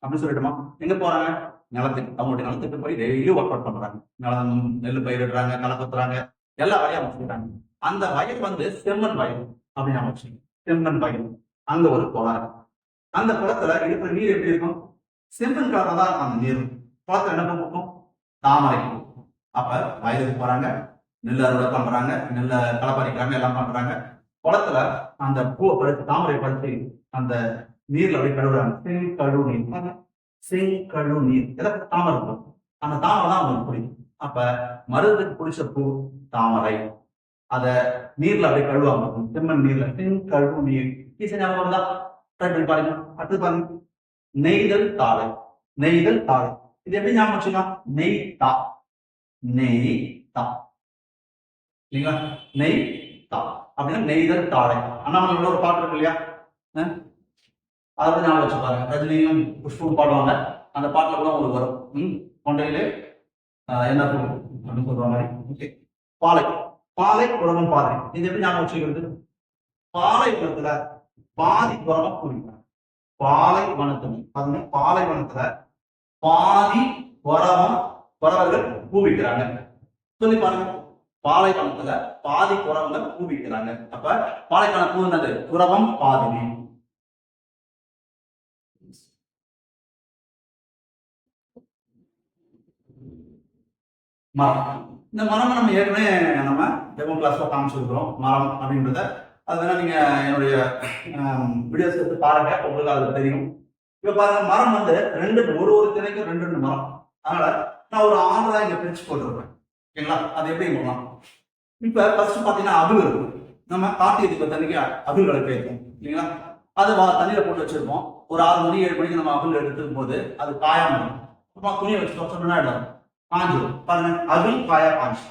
அப்படின்னு சொல்லிட்டுமா, எங்க போறாங்க? நிலத்துக்கு. அவங்களுடைய நிலத்துக்கு போய் டெய்லி ஒர்க் அவுட் பண்றாங்க. நிலம், நெல் பயிரிடுறாங்க, களை கொத்துறாங்க, எல்லா வேலையும் அமைச்சுக்கிறாங்க. அந்த வயல் செம்மண் வயல் அப்படின்னு அமைச்சு, செம்மண் வயல். அங்க ஒரு குளம். அந்த குளத்துல இருக்கிற நீர் எப்படி இருக்கும்? செம்மண் கலர்ல தான் இருக்கும் அந்த நீர். குளத்துல என்ன பூக்கும்? தாமரை பூ. அப்ப வயலுக்கு போறாங்க, நெல் அறுவடை பண்றாங்க, நெல்லை களை பறிக்கிறாங்க, எல்லாம் பண்றாங்க. குளத்துல அந்த பூவை பறித்து, தாமரை பறித்து அந்த நீர்ல அப்படி கழுவுறாங்க. செங்கழு நீர். செங்கழு நீர். எதாவது தாமரை இருக்கும். அந்த தாமரை தான் அவங்களுக்கு பிடிக்கும். அப்ப மருதத்துக்கு பிடிச்ச பூ தாமரை. அத நீர்ல அப்படியே கழுவாங்க, செம்மண் நீர்ல. செங்கழு நீர். ஈஸியா ஞாபகம் வருதா? ட்ரை பண்ணி பாருங்க. அடுத்து பாருங்க, நெய்தல் தாழை. நெய்தல் தாழை. இது எப்படி ஞாபகம் வச்சுக்கலாம்? நெய் தா. நெய் தா. இல்லைங்களா? நெய் தா அப்படின்னா நெய்தல் தாழை. அண்ணாமலையோட ஒரு பாட்டு இருக்கு இல்லையா, அதை ஞாபகம் வச்சு பாருங்க. ரஜினியும் புஷ்பம் பாடுவாங்க. அந்த பாட்டுல கூட உங்களுக்கு வரும். கொண்டையிலே என்ன பூ அப்படின்னு சொல்ற மாதிரி. ஓகே. பாலை. பாலை புறமும் பாதை. இது எப்படி ஞாபகம் வச்சுக்கிறது? பாலை வனத்துல பாதி புறமா கூறினாங்க. பாலை வனத்துல பாலை வனத்துல பாதி புறமா புறவர்கள் பூவிக்கிறாங்க. சொல்லி பாருங்க. பாலைவனத்துல பாதி புறவங்க பூவிக்கிறாங்க. அப்ப பாலைக்கான பூ என்னது? புறவம் பாதினி. மரம். இந்த மரம் நம்ம ஏற்கனவே நம்ம டெமோ கிளாஸ்ல காமிச்சிருக்கிறோம் மரம் அப்படின்றத. அது வேணா நீங்க என்னுடைய வீடியோஸ் எடுத்து பாருங்க, உங்களுக்கு அது தெரியும். இப்ப பாருங்க, மரம் ஒரு திணைக்கும் 2 மரம். அதனால நான் ஒரு 6 தான் இங்க பிரிச்சு போட்டுருப்பேன். ஓகேங்களா? அது எப்படி போகலாம்? இப்ப ஃபர்ஸ்ட் பாத்தீங்கன்னா அகுல் இருக்கும். நம்ம கார்த்திகை தண்ணிக்கு அகுல் விளக்கு வைப்போம் இல்லைங்களா? அது தண்ணியில போட்டு வச்சிருப்போம். ஒரு 6 மணி 7 மணிக்கு நம்ம அகுல் எடுத்துக்கும் போது அது காயாம இருக்கும். அப்புறமா துணியை வச்சு சொன்னா இடம் காஞ்சிடும். பாருங்க, அகுல் காயா காஞ்சி.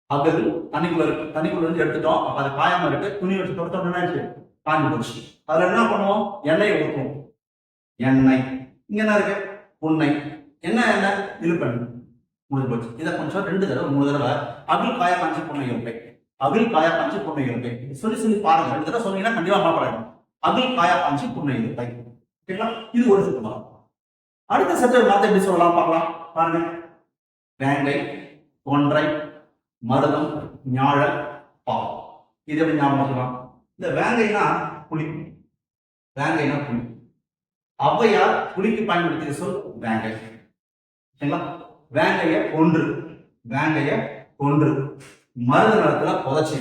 அகுல் தண்ணிக்குள்ள இருக்கு, தண்ணிக்குள்ள இருந்து எடுத்துட்டோம். அப்ப அது காயாம இருக்கு. துணி வச்சு தொடுத்தோம்னா காஞ்சி போச்சு. அதுல என்ன பண்ணுவோம்? எண்ணெய் ஊற்றுவோம். எண்ணெய். இங்க என்ன இருக்கு? புன்னை. என்ன எண்ணெய்? இழுப்பெண்ணெய். முடிஞ்சு போச்சு. இதை கொஞ்சம் 2 தடவை 3 தடவை அகுல் காயா காஞ்சி புன்னை இருப்பை, அகுல் காயா காஞ்சி புன்னை இருப்பை சொல்லி சொல்லி பாருங்க. 2 தடவை சொன்னீங்கன்னா கண்டிப்பா மாப்படாடும். அகுல் காயா காஞ்சி புன்னை இருப்பை. ஓகேங்களா? இது ஒரு செட்டு மரம். அடுத்த செட்டு மரத்தை எப்படி சொல்லலாம் பார்க்கலாம். பாருங்க, வேங்கை, கொன்றை, மருதம், ஞாழல், பாவம். இது எப்படி ஞாபகம் வச்சுக்கலாம்? இந்த வேங்கைனா புளி. வேங்கைனா புளி. ஔவையார் புளிக்கு பயன்படுத்திய சொல் வேங்கை. சரிங்களா? வேங்கைய கொன்று. வேங்கைய கொன்று மருத நிலத்துல புதைச்சி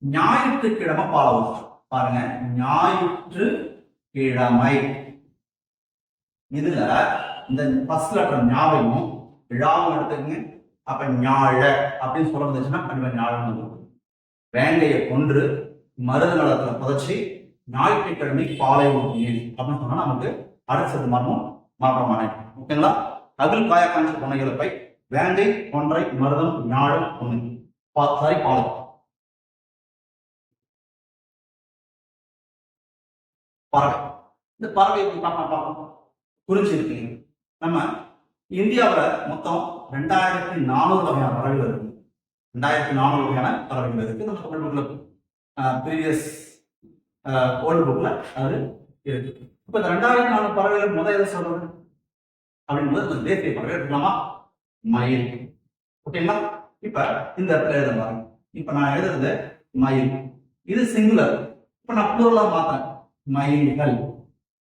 ஞாயிற்றுக்கிழமை பாலம். பாருங்க, ஞாயிற்றுக்கிழமை. இதுல இந்த ஃபர்ஸ்ட் லெட்டர் ஞாபகம் விழாவும் எடுத்துக்கங்க. அப்ப ஞாழ அப்படின்னு சொல்ல வந்துச்சுன்னா கண்டிப்பா ஞாழம். வேங்கைய கொன்று மருத நிலத்துல புதைச்சி ஞாயிற்றுக்கிழமை பாலை ஊற்றினேன் அப்படின்னு சொன்னா நமக்கு அடுத்த மரமும் மாற்றமான. ஓகேங்களா? அகுல் காயா காஞ்சி புன்னை இழப்பை, வேங்கை, கொன்றை, மருதம், ஞாழல், புன்னை. சாரி, பாலை. பறவை. இந்த பறவை எப்படி பார்க்கலாம்? குறிஞ்சி இருக்குங்க. நம்ம இந்தியாவுல மொத்தம் 2400 வகையான பறவைகள் இருக்கு. 2400 வகையான பறவைகள் இருக்கு. நம்ம தமிழ் புக்ல ப்ரீவியஸ் ஓல்டு புக்ல அது இருக்கு. இப்ப இந்த 2400 பறவைகள் முதல் எதை சொல்றது அப்படிங்கும்போது தேசிய பறவை எடுக்கலாமா? மயில். ஓகேங்களா? இப்ப இந்த இடத்துல எழுத பாருங்க. இப்ப நான் எழுதுறது மயில், இது சிங்குலர். இப்ப நான் ப்ளூரலா மாத்தேன், மயில்கள்.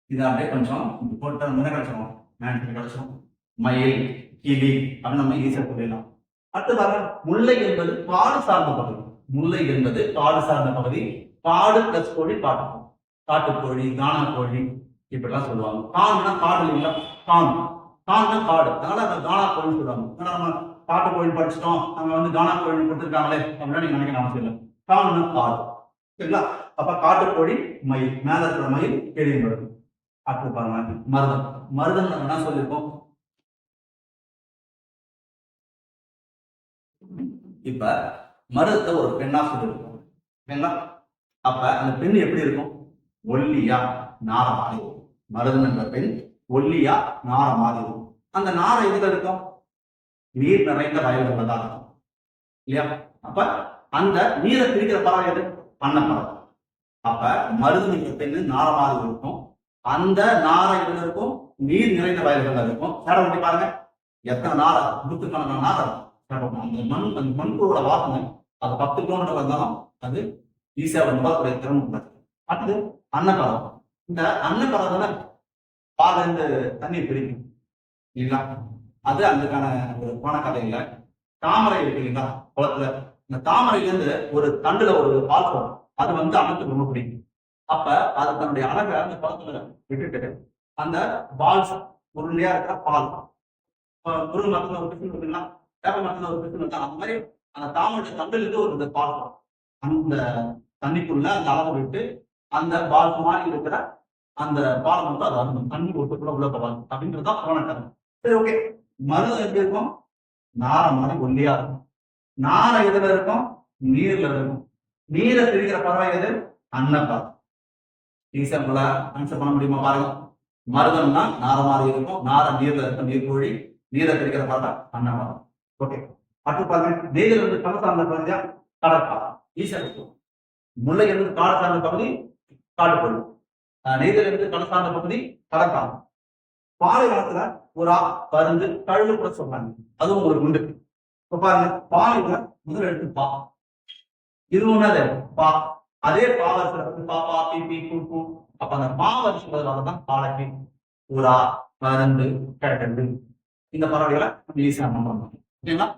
இதை அப்படியே கொஞ்சம் போட்டு முன்ன கிடைச்சிடும், கிடைச்சிடும். மயில், கிளி அப்படின்னு நம்ம ஈஸியா சொல்லிடலாம். அடுத்து பாருங்க, முல்லை என்பது காடு சார்ந்த பகுதி. முல்லை என்பது காடு சார்ந்த பகுதி. காடு பிளஸ் கோழி காட்டு, காட்டுக்கோழி, கானா கோழி இப்படிலாம் சொல்லுவாங்க. காடுனா காடு இல்லைங்களா? கான், கான்னா காடு, அதனால அந்த கானா கோழின்னு சொல்லுவாங்க. அதனால நம்ம காட்டு கோழி படிச்சிட்டோம், அங்க வந்து கானா கோழி கொடுத்துருக்காங்களே அப்படின்னா நீங்க நினைக்க அவசியம் இல்லை. கான்னா காடு, சரிங்களா? அப்ப காட்டுக்கோழி, மயில், மேல இருக்கிற மயில் கீழே வருது. அடுத்து பாருங்க, மருதம். மருதம் நம்ம என்ன சொல்லியிருக்கோம்? இப்ப மருதத்தை ஒரு பெண்ணா சொல்லியிருக்கோம், சரிங்களா? அப்ப அந்த பெண் எப்படி இருக்கும்? ஒல்லியா, நார மாதிரி இருக்கும். மருதம் என்ற பெண் ஒல்லியா, நார மாதிரி இருக்கும். அந்த நாரை எதுல இருக்கும்? நீர் நிறைந்த வயல்கள்ல தான் இருக்கும், இல்லையா? அப்ப அந்த நீரை பிரிக்கிற பறவை எது? அன்னப்பறவை. அப்ப மருதம் என்ற பெண்ணு நார மாதிரி இருக்கும். அந்த நாரை எதுல இருக்கும்? நீர் நிறைந்த வயல்கள்ல இருக்கும். சேடம் பண்ணி பாருங்க, எத்தனை நாரை, நூற்றுக்கணக்கான நாரை இருக்கும். அந்த மண்புழோட வாசனை அது 10 கிலோமீட்டர் வந்தாலும் அது ஈஸியா நுகரக்கூடிய திறன் உள்ளது. அடுத்து அன்னப்பறவை. இந்த அன்னப்பறவை தானே பால் இருந்து தண்ணீர் பிடிக்கும் இல்லைங்களா? அது அதுக்கான ஒரு போன கதை இல்லை. தாமரை இருக்கு இல்லைங்களா குளத்துல, இந்த தாமரையில இருந்து ஒரு தண்டுல ஒரு பால் வரும், அது வந்து அன்னத்துக்கு ரொம்ப பிடிக்கும். அப்ப அது தன்னுடைய அழகை அந்த குளத்துல விட்டுட்டு அந்த பால்ஸ் உருண்டையா இருக்கிற பால், முருங்கை மரத்துல ஒரு பிசின் இருக்குங்களா, வேப்ப மரத்துல ஒரு பிசின் இருக்கா, அந்த மாதிரி அந்த தாமரை தண்டுல இருந்து ஒரு பால் வரும். அந்த தண்ணிக்குள்ள அந்த அளவை விட்டு அந்த பால் மாதிரி இருக்கிற அந்த பால் வந்து அது அருந்தும், தண்ணி ஒட்டுக்குள்ள உள்ள போவாங்க அப்படின்றதுதான் போன கதை. சரி, ஓகே. மருதம் எப்படி இருக்கும்? நாரை மாதிரி ஒல்லியா இருக்கும். நாரை எதுல இருக்கும்? நீர்ல இருக்கும். நீரை பிரிக்கிற பறவை எது? அன்னப்பறவை. ஈஸியா உங்கள ஆன்சர் பண்ண முடியுமா பாருங்க. மருதம்னா நாரை மாதிரி இருக்கும், நாரை நீர்ல இருக்கும், நீர்கோழி. நீரை பிரிக்கிற பறவை அன்னப்பறவை. ஓகே. அடுத்து பாருங்க, நெய்தல் வந்து கடல் சார்ந்த பகுதியா, கடற்கா. ஈஸியா இருக்கும். முல்லை இருந்து காடு சார்ந்த பகுதி காட்டுக்கோழி, நெய்தல் இருந்து கடல் சார்ந்த பகுதி கடற்கா. பாலைவனத்துல புறா, பருந்து, கழுகு கூட சொல்றாங்க, அதுவும் உங்களுக்கு உண்டு. இப்ப பாருங்க, பாலைவன முதல் எழுத்து பா, இது ஒண்ணாது பா. அதே பாவரிசையில வந்து பாப்பா, பிபி, கூ. அப்ப அந்த பாவரிசைதான் பாலைக்கு புறா, பருந்து, கழுகு. இந்த பறவைகளை நம்ம ஈஸியா நம்பணும், ஓகேங்களா?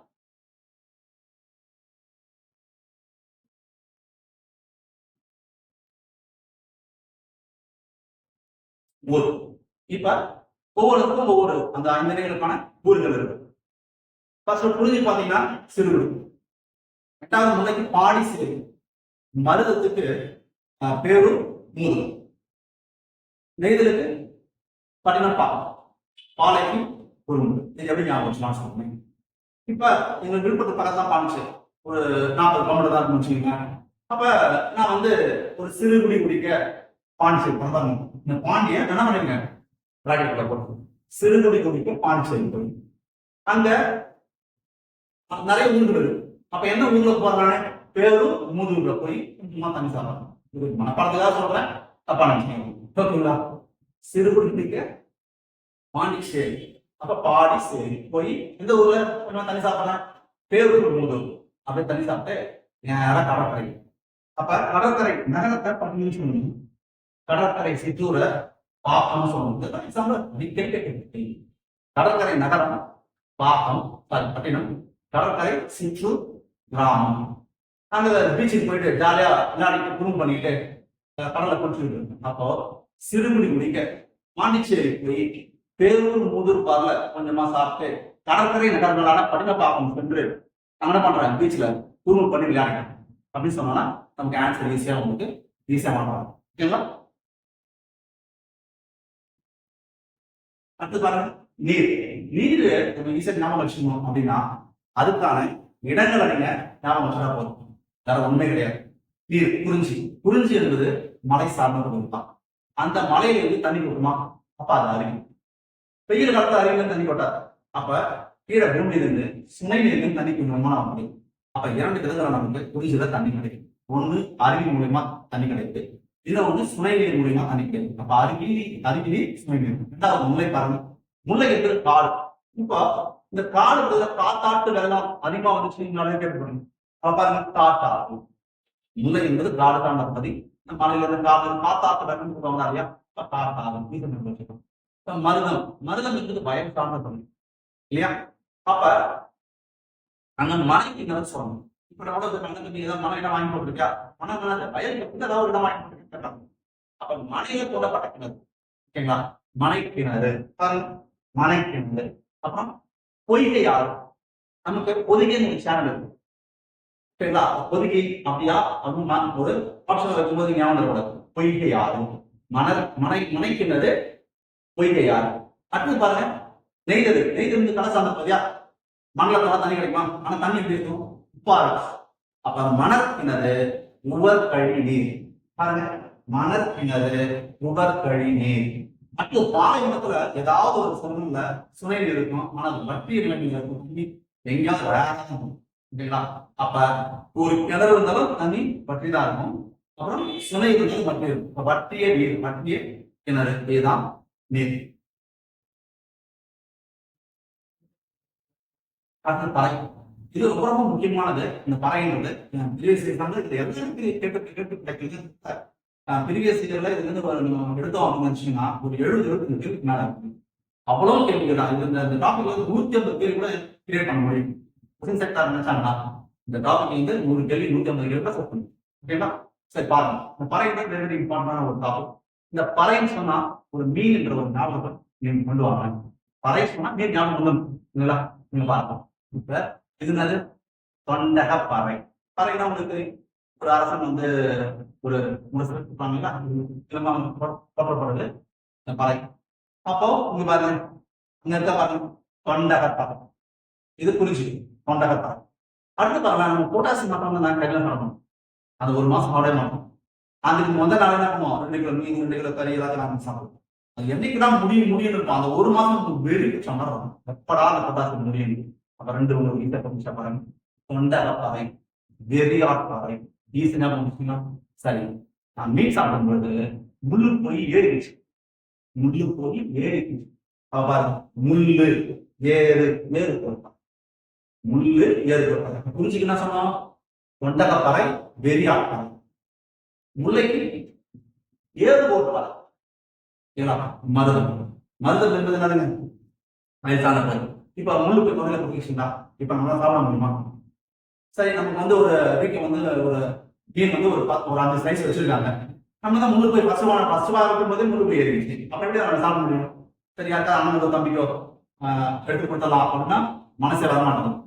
ஊர். இப்ப ஒவ்வொருத்தருக்கும் ஒவ்வொரு அந்த 5 நிலைகளுக்கான ஊர்கள் இருக்கு. ஃபர்ஸ்ட் புரிஞ்சு பாத்தீங்கன்னா சிறுகுடி, 2வது முல்லைக்கு பாடி சிறு, மருதத்துக்கு பேரு மூது, நெய்தலுக்கு பாத்தீங்கன்னா பாலைக்கு குறும்பு. இது எப்படி ஞாபகம் சொல்றேன். இப்ப எங்க விழுப்புரத்து பக்கம் தான் பாண்டிச்சு, ஒரு 40 கிலோமீட்டர் தான் வச்சுக்கோங்க. அப்ப நான் வந்து ஒரு சிறுகுடி குடிக்க பாண்டிச்சேரி பிறந்தாங்க. இந்த பாண்டிய என்ன பண்ணிருங்க பிராக்கெட்ல போட்டு சிறுகுடி குடிக்க பாண்டிச்சேரி போய் அங்க நிறைய ஊர்கள் இருக்கு. அப்ப என்ன ஊர்ல போறாங்க? பேரும் மூதூர்ல போய் சும்மா தண்ணி சாப்பிடணும். இது மனப்பாடத்துக்காக சொல்றேன், தப்பா நினைச்சீங்க, ஓகேங்களா? சிறுகுடி குடிக்க பாண்டிச்சேரி, அப்ப பாடிச்சேரி போய் இந்த ஊர்ல கொஞ்சம் தண்ணி சாப்பிடுறேன், பேரூர் மூதூர் அப்படியே தண்ணி சாப்பிட்டு நேரம் கடற்கரை. அப்ப கடற்கரை நகரத்தை 10 நிமிஷம், கடற்கரை சிற்றூரை பாக்கம் சொல்லுங்க. கடற்கரை நகரம் பாக்கம் பட்டினம், கடற்கரை சிற்றூர் கிராமம். அங்க பீச்சுக்கு போயிட்டு ஜாலியா விளையாடிட்டு குறும் பண்ணிட்டு கடலை குடிச்சுட்டு இருக்கோம். அப்போ சிறுகுடி குடிக்க பாண்டிச்சேரி போய் பேரூர் மூதூர் பார்ல கொஞ்சமா சாப்பிட்டு கடற்கரை நகர்களான பட்டினப்பாக்கம் சென்று என்ன பண்றாங்க, பீச்ல குறும் பண்ணி விளையாடுறேன் அப்படின்னு சொன்னா நமக்கு ஆன்சர் ஈஸியா உங்களுக்கு ஈஸியா பண்றாங்க, ஓகேங்களா? அடுத்து பாருங்க, நீர். நீர் நம்ம ஈஸியா ஞாபகம் வச்சுக்கணும் அப்படின்னா அதுக்கான இடங்களை நீங்க ஞாபகம் வச்சுட்டா போதும், வேற ஒண்ணுமே கிடையாது. நீர் குறிஞ்சி, குறிஞ்சி என்பது மலை சார்ந்த பகுதி தான். அந்த மலையில இருந்து தண்ணி கொட்டுமா, அப்ப அது அருவி. வெயில் காலத்துல அருவியில தண்ணி கொட்டாது, அப்ப கீழே பூமியிலிருந்து சுனையிலிருந்து தண்ணிக்கு விமானம் அப்படி. அப்ப 2 விதங்களை நமக்கு குடிசையில தண்ணி கிடைக்கும். ஒண்ணு அருவி மூலியமா தண்ணி கிடைக்குது, இன்னொன்னு சுனை நீர் மூலியமா தண்ணி கிடைக்கும். அப்ப அருவி சுனை நீர். ரெண்டாவது முல்லை பாருங்க, முல்லை என்பது காடு. இப்போ இந்த காடு காத்தாட்டு வெள்ளம் அதிகமா வந்துச்சு நிறைய பேர் போடுங்க. அப்ப பாருங்க காட்டாறு. முல்லை என்பது காடு சார்ந்த பகுதி. இந்த மலையில இருந்து காத்தாட்டு வெள்ளம் சொல்லுவாங்க இல்லையா, காட்டாறு. மருதம், மருதம் என்பது வயல் சார்ந்த பகுதி இல்லையா. அப்ப அங்க மலைக்கு இடம் சொல்லணும். இப்ப ஏதாவது மலை இடம் வாங்கி போட்டுருக்கா, மன வயலுக்கு ஏதாவது ஒரு இடம் வாங்கி போட்டுருக்கா. அப்ப மலையில போடப்பட்ட கிணறு ஓகேங்களா, மனை கிணறு, மனை கிணறு. அப்புறம் பொய்கை ஆறு. நமக்கு பொதிகை சேனல் இருக்கு ஓகேங்களா. பொதிகை அப்படியா அப்படின்னு ஒரு ஆப்ஷன் வைக்கும்போது ஞாபகம் கூடாது. பொய்கை ஆறு, மனை கிணறு, பொய்கை ஆறு. அடுத்து பாருங்க நெய்தல். நெய்தல் கடை சார்ந்த பகுதியா, மணல தண்ணி கிடைக்குமா, ஆனா தண்ணி எப்படி இருக்கும், உப்பா இருக்கும். அப்ப அந்த மணல் கிணறு உவர் கழி நீர். பாருங்க மணல் கிணறு உவர் கழி நீர். அடுத்து பாலைவனத்துல ஏதாவது ஒரு சூழ்நிலை சுனை நீர் இருக்கும், ஆனா அது வற்றிய நிலைமையில இருக்கும், எங்கேயாவது ஓகேங்களா. அப்ப ஒரு கிணறு இருந்தாலும் தண்ணி வற்றிதான் இருக்கும், அப்புறம் சுனை இருந்தாலும் வற்றி இருக்கும். வற்றிய நீர், வற்றிய கிணறு, இதுதான் நீர். பறை, இது ரொம்ப ரொம்ப முக்கியமானது. இந்த பறைன்றது ப்ரீவியஸ் இயர்ல இது எடுத்தோம் அப்படின்னு நினைச்சீங்கன்னா ஒரு 70-75 பேருக்கு மேல இருக்கு. அவ்வளவு கேள்விகள் தான். இந்த டாபிக் வந்து 150 பேர் கூட கிரியேட் பண்ண முடியும். செக்டார் நினைச்சாங்கன்னா இந்த டாபிக் வந்து 100 கேள்வி 150 கேள்வி செட் பண்ணும் ஓகேங்களா. சரி பாருங்க, இந்த பறை தான் வெரி இம்பார்ட்டன்டான ஒரு டாபிக். இந்த பறைன்னு சொன்னா ஒரு மீன் என்ற ஒரு ஞாபகத்தை நீங்க கொண்டு வாங்க. பறை சொன்னா மீன் ஞாபகம் இல்லைங்களா, நீங்க பார்ப்போம். இப்ப இது என்னது, தொண்டக பறை. பறைனா உங்களுக்கு ஒரு அரசன் வந்து ஒரு போற்றப்படுது பறை. அப்போ இங்க பாருங்க, இங்க இருக்க பாருங்க தொண்டக பறை, இது குறிச்சு தொண்டக பறை. அடுத்து பாருங்க, நம்ம பொட்டாசியம் மட்டும் வந்து நாங்க கையில பண்ணணும், அது ஒரு மாசம் சாப்பிட மாட்டோம். அதுக்கு முதல் நாள் என்ன பண்ணுவோம், 2 கிலோ மீன் 2 கிலோ கறி எல்லாத்தையும் நாங்க சாப்பிடுவோம். அது என்னைக்குதான் முடியும் இருக்கும், அந்த ஒரு மாசம் வெறி சொன்னார் எப்படா அந்த பொட்டாசியம் முடியும். அப்ப 2 வீட்டை பாருங்க, தொண்டக பறை, வெறியாட்பாறை, ஈசனா பண்ணிச்சுன்னா சரி. நான் மீன் சாப்பிடும் பொழுது முள்ளு போய் ஏறிடுச்சு, முள்ளு போய் ஏறிடுச்சு. பாருங்க முள்ளு ஏறு ஏறு கொடுப்பான், முள்ளு ஏறு கொடுப்பாங்க. புரிஞ்சுக்கு என்ன சொன்னோம், தொண்டக பறை வெறியாட்பாறை, முல்லைக்கு ஏறு போட்டுவார். மருதம், மருதம் என்பது என்னதுங்க, வயசான பறை. இப்ப முள்ளு போய் தொண்டையில குடிச்சுங்களா, இப்ப நம்ம சாப்பிட முடியுமா. சரி, நமக்கு வந்து ஒரு வீட்டுல வந்து ஒரு மீன் வந்து ஒரு 5 ஸ்லைஸ் வச்சிருக்காங்க, நம்ம தான் முள்ளு போய் ஃபர்ஸ்ட் இருக்கும் போதே முள்ளு போய் ஏறிடுச்சு. அப்ப எப்படி நம்ம சாப்பிட முடியும். சரி, யாருக்கா அண்ணனுக்கோ தம்பிக்கோ எடுத்து கொடுத்தலாம் அப்படின்னா மனசே வரமாட்டேன்.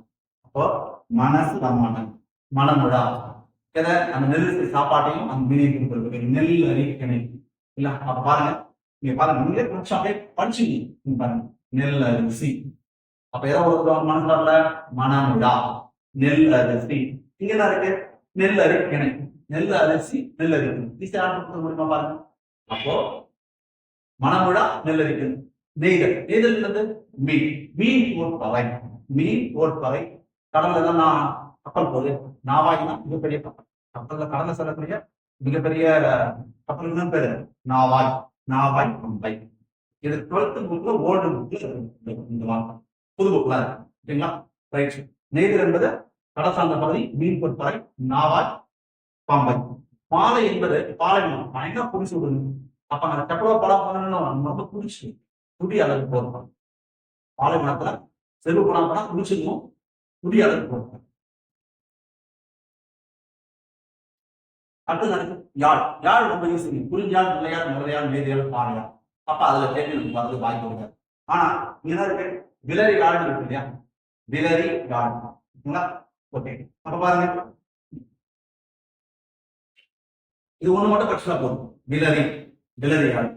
அப்போ மனசு வரமாட்டேன். மனமுழா எதை, அந்த நெல் சாப்பாட்டையும் அந்த மீனையும் கொடுக்குறது நெல் அரிக்கணை இல்ல. அப்ப பாருங்க, நீங்க பாருங்க, நீங்களே கொஞ்சம் அப்படியே படிச்சுங்க பாருங்க, நெல் அரிசி. அப்ப ஏதோ மனசு வரல, மனமுழா, நெல் அரிசி. இங்க என்ன இருக்கு, நெல் அரிக்கணை, நெல் அரிசி, நெல் அரிக்கணும் முடியுமா பாருங்க. அப்போ மனமுழா நெல் அரிக்கணும். நெய்தல், நெய்தல் என்னது, மீன், மீன் ஓட்பறை, மீன் ஓட்பறை. கடல்ல தான் நான் கப்பல் போகுது, நாவாய்னா மிகப்பெரிய கப்பல், கப்பல்ல கடல்ல செல்லக்கூடிய மிகப்பெரிய கப்பலுக்கு பேரு நாவாய், நாவாய் பம்பை. இது 12th புக்ல ஓல்டு புக்ல இந்த வார்த்தை, புது புக்ல ஓகேங்களா. ரைட். நெய்தல் என்பது கடல் சார்ந்த பகுதி, மீன் பொறுப்பறை, நாவாய் பாம்பை. பாலை என்பது பாலைவனம், பயங்கர குடிச்சு விடுங்க. அப்ப அந்த கப்பலோ படம் பண்ணணும் ரொம்ப குடிச்சு குடி அளவுக்கு போறோம். பாலைவனத்துல செல்வ படம் பண்ணா குடிச்சிருக்கணும், குடி அளவுக்கு போறோம். அடுத்து நடக்கு யாழ். யாழ் ரொம்ப யூஸ் பண்ணி குறிஞ்சாள், முல்லையாள், முறையாள், வேதியாள், பாலையாள். அப்ப அதுல கேள்வி நமக்கு வரது வாய்ப்பு இருக்காது. ஆனா இங்க இருக்கு விலரி யாழ் இருக்கு இல்லையா, விலரி யாழ். ஓகே, அப்ப பாருங்க, இது ஒண்ணு மட்டும் படிச்சா போதும், விலரி, விலரி யாழ்.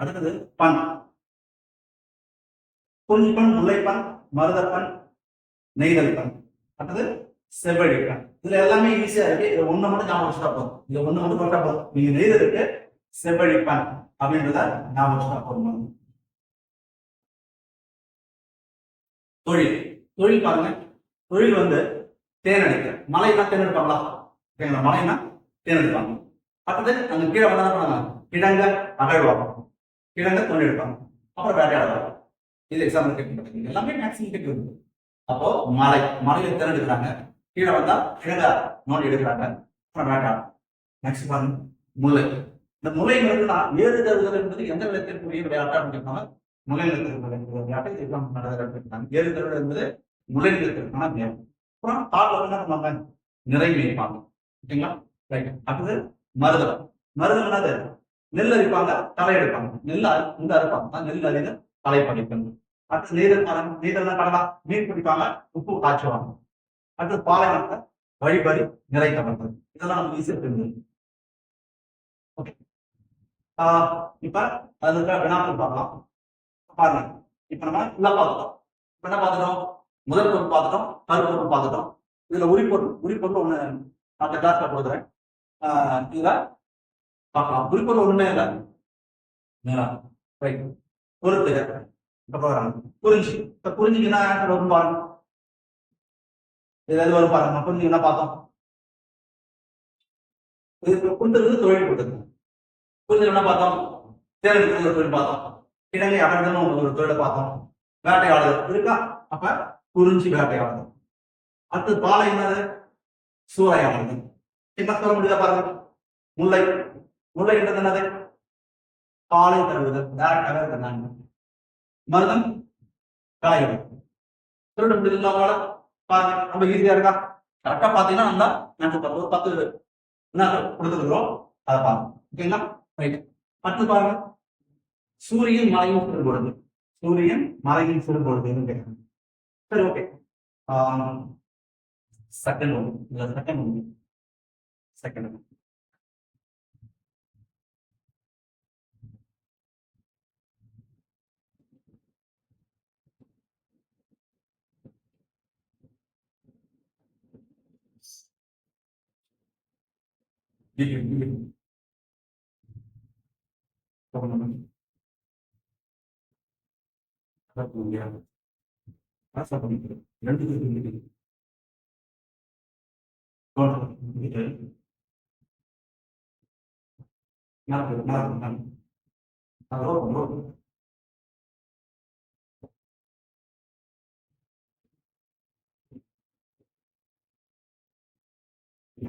அடுத்தது பண், குறிஞ்சிப்பண், முல்லைப்பண், மருதப்பண், நெய்தல் பண். அடுத்தது செவ்வழி பண். இதுல எல்லாமே ஈஸியா இருக்கு. இது ஒண்ணு மட்டும் ஞாபகம் வச்சுட்டா போதும். இது ஒண்ணு மட்டும் போட்டா போதும். நீங்க நெய்தலுக்கு செவ்வழிப்பான் அப்படின்றத ஞாபகம் வச்சுட்டா போதும். தொழில் தொழில் பாருங்க. தொழில் வந்து தேன் எடுக்க. மலைனா தேன் எடுப்பாங்களா? ஓகேங்களா? மலைனா தேன் எடுப்பாங்க. அடுத்தது அங்க கீழே வந்தா பண்ணாங்க, கிழங்க அகழ்வாங்க, கிழங்க தொழில் எடுப்பாங்க, அப்புறம் வேட்டையாடுவாங்க. இது எக்ஸாம்பிள் கேட்க எல்லாமே மேக்ஸிமம் கேட்குது. அப்போ மலை மலையில தேன் எடுக்கிறாங்க, கீழே வந்தா கிழங்க நோண்டி எடுக்கிறாங்க, அப்புறம் வேட்டையாடும். நெக்ஸ்ட் பாருங்க முல்லை. இந்த முல்லைங்கிறதுனா ஏறு தழுவுதல் என்பது எந்த நிலத்திற்குரிய விளையாட்டா அப்படின்னு முல்லை நிலத்திற்கு விளையாட்டை எக்ஸாம் நடக்கிறாங்க. ஏறு தழுவுதல் என்பது முல்லை நிலத்திற்கான விளையாட்டு. அப்புறம் காட்டில் என்ன பண்ணுவாங்க, நிறை வைப்பாங்க. ஓகேங்களா? ரைட். அடுத்தது மருதம். மருதம் என்னது? நெல் அரிப்பாங்க, களை எடுப்பாங்க. நெல் அறுப்பாங்க, நெல் அறிந்து களை படிப்பாங்க. அடுத்து நீதல் மரம். நீதல் கடலாம், மீன் பிடிப்பாங்க, உப்பு காய்ச்சுவாங்க. அடுத்து பாலைவனத்தை வழிபறி நிறை கவர்ந்தது. இதெல்லாம் நம்ம ஈஸியா தெரிஞ்சது. ஓகே. இப்ப அதுக்கு வினாக்கள் பார்க்கலாம். பாருங்க. இப்ப நம்ம உள்ள பார்த்துட்டோம். இப்ப என்ன பார்த்துட்டோம்? முதல் பொருள் பார்த்துட்டோம், கருப்பொருள் பார்த்துட்டோம். இதுல உரிப்பொருள் ஒண்ணு அந்த கிளாஸ்ல கொடுக்குறேன். இதுல பார்க்கலாம். உரிப்பொருள் ஒண்ணுமே இல்லை. ரைட். பொறுத்துக. இப்ப பாருங்க. குறிஞ்சி. இப்ப குறிஞ்சிக்கு என்ன ஆன்சர் வரும் பாருங்க. இதுல எது வரும் பாருங்க. குறிஞ்சிக்கு என்ன பார்த்தோம்? இது கொடுத்துருக்கு தொழில் கொடுத்துருக்கு. குறிஞ்சிக்கு என்ன பார்த்தோம்? தேர்ந்தெடுக்கிற தொழில் பார்த்தோம். இலங்கை அகழ்ந்தன்னு ஒரு தொழிலை பார்த்தோம். வேட்டையாடுதல் இருக்கா? அப்ப குறிஞ்சி வேட்டையாடுதல். அடுத்து பாலை என்னது? சூறையாடுதல். என்ன சொல்ல முடியுதா பாருங்க. முல்லை. முல்லை என்றது என்னது? பாலை தருவுதல். டேரக்டாக இருக்கிறாங்க. மருதம் காய்கறி. திருட முடியுதுங்களா அவங்களால? பாருங்க, ரொம்ப ஈஸியா இருக்கா? கரெக்டா பாத்தீங்கன்னா நல்லா ஆன்சர் ஒரு 10 என்ன கொடுத்துருக்கிறோம், அதை பாருங்க. ஓகேங்களா? ரைட். அடுத்து பாருங்க, சூரியன் மலையும் சிறுபொழுது. சூரியன் மலையும் சிறுபொழுது கேட்கணும். சரி, ஓகே. செகண்ட் ஒன்று இல்ல செகண்ட் ஒன்று செகண்ட் ரெண்டு நாலு